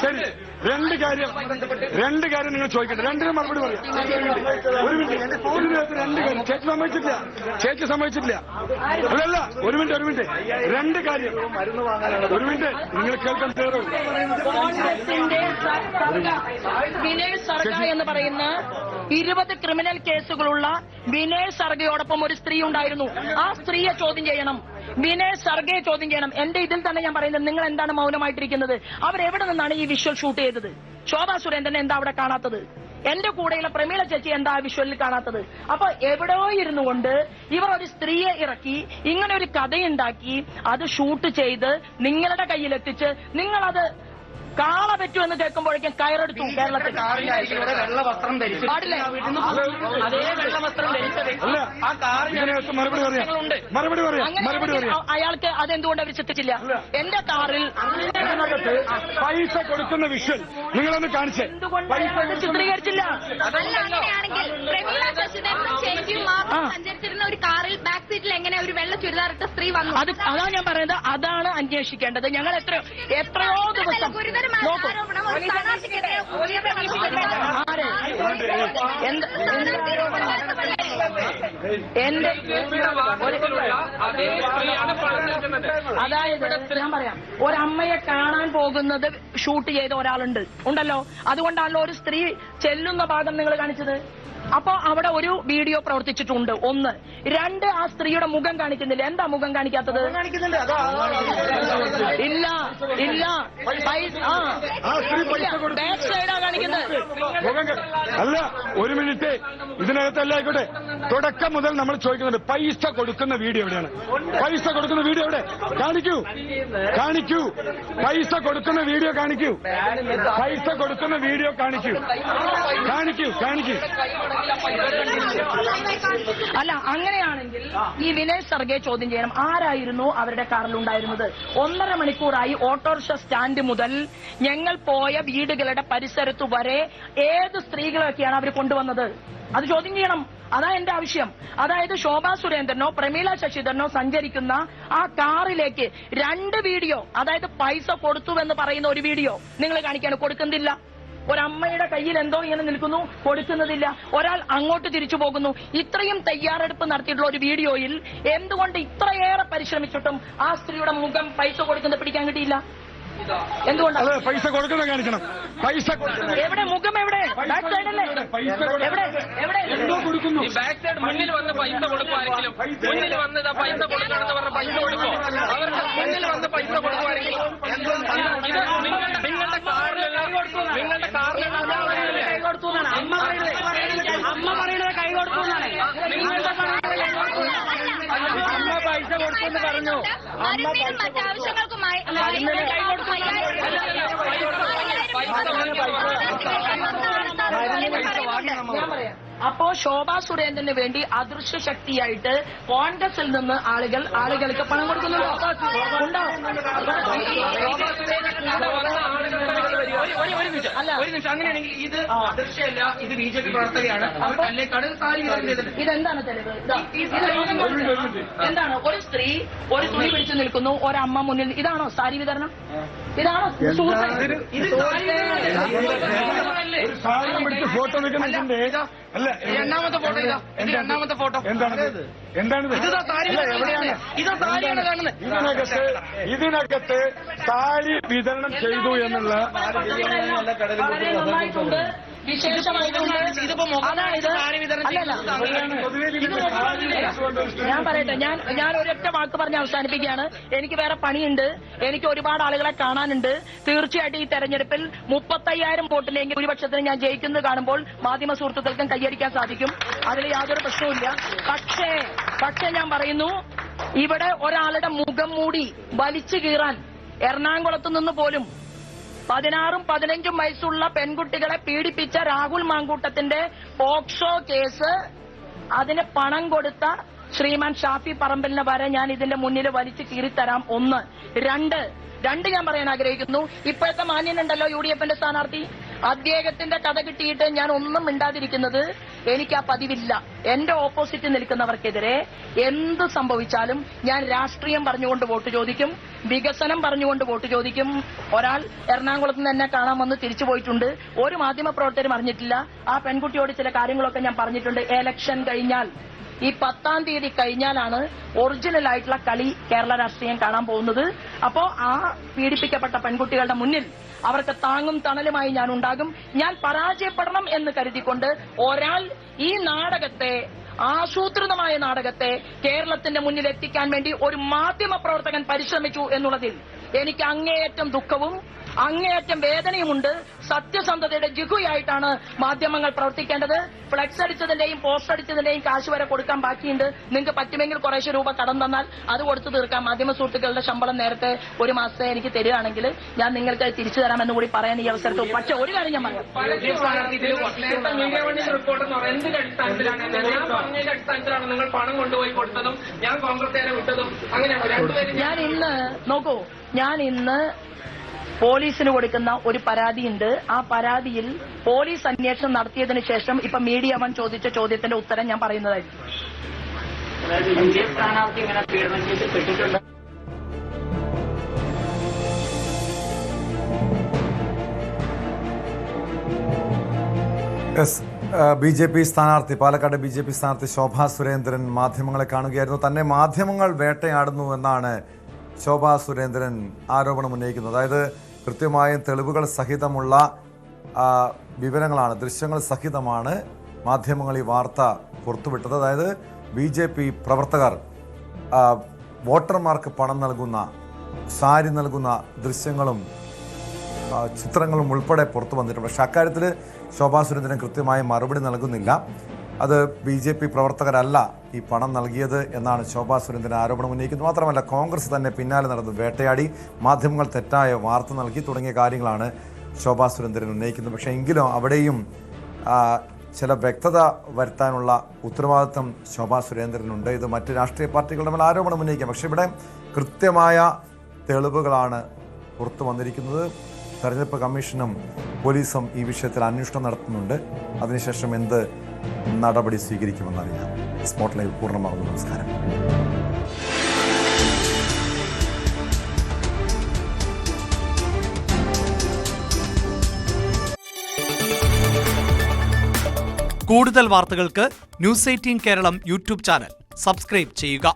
ശരി, രണ്ട് കാര്യം നിങ്ങൾ ചോദിക്കട്ടെ. രണ്ടിനും മറുപടി പറയാം. ഒരു മിനിറ്റ്. രണ്ട് കാര്യം ചേച്ചി സമ്മതിച്ചിട്ടില്ല. അല്ലല്ല, ഒരു മിനിറ്റ്. രണ്ട് കാര്യം. ഒരു മിനിറ്റ്, നിങ്ങൾ കേൾക്കാൻ തയ്യാറും. വിനേഷ് സർഗ എന്ന് പറയുന്ന 20 ക്രിമിനൽ കേസുകളുള്ള വിനേഷ് സർഗയോടൊപ്പം ഒരു സ്ത്രീ ഉണ്ടായിരുന്നു. ആ സ്ത്രീയെ ചോദ്യം ചെയ്യണം. വിനേഷ് സർഗയെ ചോദ്യം ചെയ്യണം. എന്റെ ഇതിൽ തന്നെ ഞാൻ പറയുന്നത്, നിങ്ങൾ എന്താണ് മൗനമായിട്ടിരിക്കുന്നത്? അവരെവിടെ നിന്നാണ് ഈ വിഷ്വൽ ഷൂട്ട് ചെയ്തത്? ശോഭാ സുരേന്ദ്രനെ എന്താ അവിടെ കാണാത്തത്? എന്റെ കൂടെയുള്ള പ്രമീള ചേച്ചി എന്താ വിഷ്വലിൽ കാണാത്തത്? അപ്പൊ എവിടെയോ ഇരുന്നു കൊണ്ട് ഇവർ ഒരു സ്ത്രീയെ ഇറക്കി ഇങ്ങനെ ഒരു കഥയുണ്ടാക്കി അത് ഷൂട്ട് ചെയ്ത് നിങ്ങളുടെ കയ്യിലെത്തിച്ച് നിങ്ങളത് കാള പറ്റുമെന്ന് കേൾക്കുമ്പോഴേക്കും കയറെടുത്തു. കേരളത്തിൽ വെള്ള വസ്ത്രം ധരിച്ചു പാടില്ലേ? അതേ വെള്ള വസ്ത്രം ധരിച്ച വ്യക്തി ആ മറുപടി പറയാം. അയാൾക്ക് അതെന്തുകൊണ്ട് അവർ ശ്രദ്ധിച്ചില്ല? എന്റെ കാറിൽ പൈസ കൊടുക്കുന്ന വിഷ്വൽ നിങ്ങളൊന്ന് കാണിച്ചേ. എന്തുകൊണ്ട് ചിത്രീകരിച്ചില്ല? സഞ്ചരിച്ചിരുന്ന ഒരു കാറിൽ ബാക്ക് സീറ്റിൽ എങ്ങനെ ഒരു വെള്ള ചുരിദാറിട്ട സ്ത്രീ വന്നു? അതാ ഞാൻ പറയുന്നത്, അതാണ് അന്വേഷിക്കേണ്ടത്. ഞങ്ങൾ എത്രയോ ദിവസം അതായത് ഞാൻ പറയാം, ഒരമ്മയെ കാണാൻ പോകുന്നത് ഷൂട്ട് ചെയ്ത ഒരാളുണ്ട് ഉണ്ടല്ലോ. അതുകൊണ്ടാണല്ലോ ഒരു സ്ത്രീ ചെല്ലുന്ന ഭാഗം നിങ്ങൾ കാണിച്ചത്. അപ്പൊ അവിടെ ഒരു വീഡിയോ പ്രവർത്തിച്ചിട്ടുണ്ട്. 1. 2, ആ സ്ത്രീയുടെ മുഖം കാണിക്കുന്നില്ല. എന്താ മുഖം കാണിക്കാത്തത്? ഇല്ല ബാക്ക് സൈഡാ കാണിക്കുന്നത്. അല്ല, ഒരു മിനിറ്റ്, ഇതിനകത്തല്ല ആയിക്കോട്ടെ. തുടക്കം മുതൽ നമ്മൾ ചോദിക്കുന്നുണ്ട് പൈസ കൊടുക്കുന്ന വീഡിയോ എവിടെയാണ്? പൈസ കൊടുക്കുന്ന വീഡിയോ എവിടെ? കാണിക്കൂ. പൈസ കൊടുക്കുന്ന വീഡിയോ കാണിക്കൂ. പൈസ കൊടുക്കുന്ന വീഡിയോ കാണിക്കൂ. അല്ല, അങ്ങനെയാണെങ്കിൽ ഈ വിനയ് സർഗെ ചോദ്യം ചെയ്യണം. ആരായിരുന്നു അവരുടെ കാറിലുണ്ടായിരുന്നത്? 1.5 മണിക്കൂറായി ഓട്ടോറിക്ഷ സ്റ്റാൻഡ് മുതൽ ഞങ്ങൾ പോയ വീടുകളുടെ പരിസരത്തു വരെ ഏത് സ്ത്രീകളൊക്കെയാണ് അവർ കൊണ്ടുവന്നത്? അത് ചോദ്യം ചെയ്യണം. അതാ എന്റെ ആവശ്യം. അതായത് ശോഭാ സുരേന്ദ്രനോ പ്രമീള ശശിധരനോ സഞ്ചരിക്കുന്ന ആ കാറിലേക്ക് 2 വീഡിയോ, അതായത് പൈസ കൊടുത്തുവെന്ന് പറയുന്ന ഒരു വീഡിയോ നിങ്ങൾ കാണിക്കാൻ കൊടുക്കുന്നില്ല. ഒരമ്മയുടെ കയ്യിൽ എന്തോ ഇങ്ങനെ നിൽക്കുന്നു, കൊടുക്കുന്നതില്ല. ഒരാൾ അങ്ങോട്ട് തിരിച്ചു പോകുന്നു. ഇത്രയും തയ്യാറെടുപ്പ് നടത്തിയിട്ടുള്ള ഒരു വീഡിയോയിൽ എന്തുകൊണ്ട് ഇത്രയേറെ പരിശ്രമിച്ചിട്ടും ആ സ്ത്രീയുടെ മുഖം പൈസ കൊടുക്കുന്നത് പിടിക്കാൻ കിട്ടിയില്ല? എന്തുകൊണ്ടാണ്? പൈസ കൊടുക്കുന്നത് കാണിക്കണം. പൈസ എവിടെ? മുഖം എവിടെ? ബാക്ക് സൈഡല്ലേ? എന്തോ കൊടുക്കുന്നു. ബാക്ക് സൈഡ് മുന്നിൽ വന്ന് പൈസ കൊടുക്കുവാണെങ്കിലും, മുന്നിൽ വന്ന് പൈസ കൊടുക്കണമെന്ന് പറഞ്ഞ പൈസ കൊടുക്കും. അവർക്ക് മുന്നിൽ വന്ന് പൈസ കൊടുക്കുവാണെങ്കിൽ നിങ്ങളുടെ കാറിലുള്ള കൈ കൊടുത്തു എന്നാണ് അമ്മ പറയുന്നത്. കൈ കൊടുത്തു എന്നാണ്. അമ്മ പൈസ കൊടുത്തു എന്ന് പറഞ്ഞു. മറ്റാവശ്യങ്ങൾക്കുമായി കൈ കൊടുത്തു. ഞാൻ പറയാം. അപ്പോ ശോഭാ സുരേന്ദ്രന് വേണ്ടി അദൃശ്യ ശക്തിയായിട്ട് കോൺഗ്രസിൽ നിന്ന് ആളുകൾക്ക് പണം കൊടുക്കുന്നുണ്ടോ? ഉണ്ടോ? ഒരു നിമിഷം. അങ്ങനെയാണെങ്കിൽ ഇത് അദൃശ്യമല്ല, ഇത് BJP പ്രവർത്തകയാണ്. ഇതെന്താണ് തെളിവ്? എന്താണ്? ഒരു സ്ത്രീ ഒരു തുണി പിടിച്ചു നിൽക്കുന്നു, ഒരമ്മ മുന്നിൽ. ഇതാണോ സാരി വിതരണം? ഇതാണോ ഫോട്ടോ വെക്കുന്നുണ്ട്? അല്ല, രണ്ടാമത്തെ ഫോട്ടോ ഇതാ. രണ്ടാമത്തെ ഫോട്ടോ എന്താണിത്? ഇതിനകത്ത് സാരി വിതരണം ചെയ്തു എന്നുള്ള നന്നായിട്ടുണ്ട്. ഞാൻ പറയട്ടെ, ഞാൻ ഒരൊറ്റ വാക്ക് പറഞ്ഞ് അവസാനിപ്പിക്കുകയാണ്. എനിക്ക് വേറെ പണിയുണ്ട്. എനിക്ക് ഒരുപാട് ആളുകളെ കാണാനുണ്ട്. തീർച്ചയായിട്ടും ഈ തെരഞ്ഞെടുപ്പിൽ 35,000 വോട്ടിലെങ്കിൽ ഭൂരിപക്ഷത്തിന് ഞാൻ ജയിക്കുന്നത് കാണുമ്പോൾ മാധ്യമ സുഹൃത്തുക്കൾക്കും കൈയടിക്കാൻ സാധിക്കും. അതിൽ യാതൊരു പ്രശ്നവുമില്ല. പക്ഷേ ഞാൻ പറയുന്നു, ഇവിടെ ഒരാളുടെ മുഖം മൂടി വലിച്ചു കീറാൻ എറണാകുളത്ത് നിന്ന് പോലും 16ഉം 15ഉം വയസ്സുള്ള പെൺകുട്ടികളെ പീഡിപ്പിച്ച രാഹുൽ മാങ്കൂട്ടത്തിന്റെ പോക്സോ കേസ്, അതിന് പണം കൊടുത്ത ശ്രീമാൻ ഷാഫി പറമ്പലിനെ വരെ ഞാൻ ഇതിന്റെ മുന്നിൽ വലിച്ചു കീറിത്തരാം. 1. 2 ഞാൻ പറയാൻ ആഗ്രഹിക്കുന്നു. ഇപ്പോഴത്തെ മാന്യനുണ്ടല്ലോ UDFന്റെ സ്ഥാനാർത്ഥി, അദ്ദേഹത്തിന്റെ കഥ കിട്ടിയിട്ട് ഞാൻ ഒന്നും മിണ്ടാതിരിക്കുന്നത് എനിക്ക് ആ പതിവില്ല. എന്റെ ഓപ്പോസിറ്റ് നിൽക്കുന്നവർക്കെതിരെ എന്ത് സംഭവിച്ചാലും ഞാൻ രാഷ്ട്രീയം പറഞ്ഞുകൊണ്ട് വോട്ട് ചോദിക്കും, വികസനം പറഞ്ഞുകൊണ്ട് വോട്ട് ചോദിക്കും. ഒരാൾ എറണാകുളത്ത് നിന്ന് എന്നെ കാണാൻ വന്ന് തിരിച്ചു പോയിട്ടുണ്ട്. ഒരു മാധ്യമപ്രവർത്തകരും അറിഞ്ഞിട്ടില്ല. ആ പെൺകുട്ടിയോട് ചില കാര്യങ്ങളൊക്കെ ഞാൻ പറഞ്ഞിട്ടുണ്ട്. എലക്ഷൻ കഴിഞ്ഞാൽ, ഈ 10-ാം തീയതി കഴിഞ്ഞാലാണ് ഒറിജിനൽ ആയിട്ടുള്ള കളി കേരള രാഷ്ട്രീയം കാണാൻ പോകുന്നത്. അപ്പോ ആ പീഡിപ്പിക്കപ്പെട്ട പെൺകുട്ടികളുടെ മുന്നിൽ അവർക്ക് താങ്ങും തണലുമായി ഞാൻ ഉണ്ടാകും. ഞാൻ പരാജയപ്പെടണം എന്ന് കരുതിക്കൊണ്ട് ഒരാൾ ഈ നാടകത്തെ, ആസൂത്രിതമായ നാടകത്തെ കേരളത്തിന്റെ മുന്നിൽ എത്തിക്കാൻ വേണ്ടി ഒരു മാധ്യമ പ്രവർത്തകൻ പരിശ്രമിച്ചു എന്നുള്ളതിൽ എനിക്ക് അങ്ങേയറ്റം ദുഃഖവും അങ്ങേയറ്റം വേദനയുമുണ്ട്. സത്യസന്ധതയുടെ ജിഗുയായിട്ടാണ് മാധ്യമങ്ങൾ പ്രവർത്തിക്കേണ്ടത്. ഫ്ലെക്സ് അടിച്ചതിന്റെയും പോസ്റ്റർ അടിച്ചതിന്റെയും കാശ് വരെ കൊടുക്കാൻ ബാക്കിയുണ്ട്. നിങ്ങൾക്ക് പറ്റുമെങ്കിൽ കുറേശ്ശെ രൂപ കടം തന്നാൽ അത് കൊടുത്തു തീർക്കാം. മാധ്യമ സുഹൃത്തുക്കളുടെ ശമ്പളം നേരത്തെ ഒരു മാസത്തെ എനിക്ക് തരികയാണെങ്കിൽ ഞാൻ നിങ്ങൾക്ക് തിരിച്ചു തരാമെന്ന് കൂടി പറയാൻ ഈ അവസരത്തിൽ. പക്ഷെ ഒരു കാര്യം ഞാൻ പറയാം, എന്തിന്റെ അടിസ്ഥാനത്തിലാണ് ഞാൻ പറഞ്ഞതിന്റെ അടിസ്ഥാനത്തിലാണ് നിങ്ങൾ പണം കൊണ്ടുപോയി കൊടുത്തതും ഞാൻ കോൺഗ്രസ്സുകാരെ വിട്ടതും അങ്ങനെയാണോ? രണ്ടുപേരും ഞാൻ ഇന്ന് പോലീസിന് കൊടുക്കുന്ന ഒരു പരാതിയുണ്ട്. ആ പരാതിയിൽ പോലീസ് അന്വേഷണം നടത്തിയതിനു ശേഷം ഇപ്പൊ മീഡിയ വൺ ചോദിച്ച ചോദ്യത്തിന്റെ ഉത്തരം ഞാൻ പറയുന്നതായിരിക്കും. സ്ഥാനാർത്ഥി ഇങ്ങനെ പീഡനം കേസിൽ പെട്ടിട്ടുണ്ട്. BJP സ്ഥാനാർത്ഥി പാലക്കാട് BJP സ്ഥാനാർത്ഥി ശോഭാ സുരേന്ദ്രൻ മാധ്യമങ്ങളെ കാണുകയായിരുന്നു. തന്നെ മാധ്യമങ്ങൾ വേട്ടയാടുന്നു എന്നാണ് ശോഭാ സുരേന്ദ്രൻ ആരോപണം ഉന്നയിക്കുന്നത്. അതായത് കൃത്യമായും തെളിവുകൾ സഹിതമുള്ള വിവരങ്ങളാണ്, ദൃശ്യങ്ങൾ സഹിതമാണ് മാധ്യമങ്ങൾ ഈ വാർത്ത പുറത്തുവിട്ടത്. അതായത് BJP പ്രവർത്തകർ വോട്ടർമാർക്ക് പണം നൽകുന്ന, സാരി നൽകുന്ന ദൃശ്യങ്ങളും ചിത്രങ്ങളും ഉൾപ്പെടെ പുറത്തു വന്നിട്ടുണ്ട്. പക്ഷേ അക്കാര്യത്തിൽ ശോഭാ സുരേന്ദ്രൻ കൃത്യമായി മറുപടി നൽകുന്നില്ല. അത് BJP പ്രവർത്തകരല്ല ഈ പണം നൽകിയത് എന്നാണ് ശോഭാ സുരേന്ദ്രൻ ആരോപണം ഉന്നയിക്കുന്നത്. മാത്രമല്ല കോൺഗ്രസ് തന്നെ പിന്നാലെ നടന്ന് വേട്ടയാടി, മാധ്യമങ്ങൾ തെറ്റായ വാർത്ത നൽകി തുടങ്ങിയ കാര്യങ്ങളാണ് ശോഭാ സുരേന്ദ്രൻ ഉന്നയിക്കുന്നത്. പക്ഷേ എങ്കിലും അവിടെയും ചില വ്യക്തത വരുത്താനുള്ള ഉത്തരവാദിത്വം ശോഭാ സുരേന്ദ്രനുണ്ട്. ഇത് മറ്റ് രാഷ്ട്രീയ പാർട്ടികളുടെ മേൽ ആരോപണം ഉന്നയിക്കാം. പക്ഷേ ഇവിടെ കൃത്യമായ തെളിവുകളാണ് പുറത്തു വന്നിരിക്കുന്നത്. തെരഞ്ഞെടുപ്പ് കമ്മീഷനും പോലീസും ഈ വിഷയത്തിൽ അന്വേഷണം നടത്തുന്നുണ്ട്. അതിനുശേഷം എന്ത് നടപടി സ്വീകരിക്കുമെന്നറിയാം. സ്പോട്ട് ലൈവ് പൂർണ്ണമാകുന്നു. നമസ്കാരം. കൂടുതൽ വാർത്തകൾക്ക് News 18 Keralam YouTube channel subscribe ചെയ്യുക.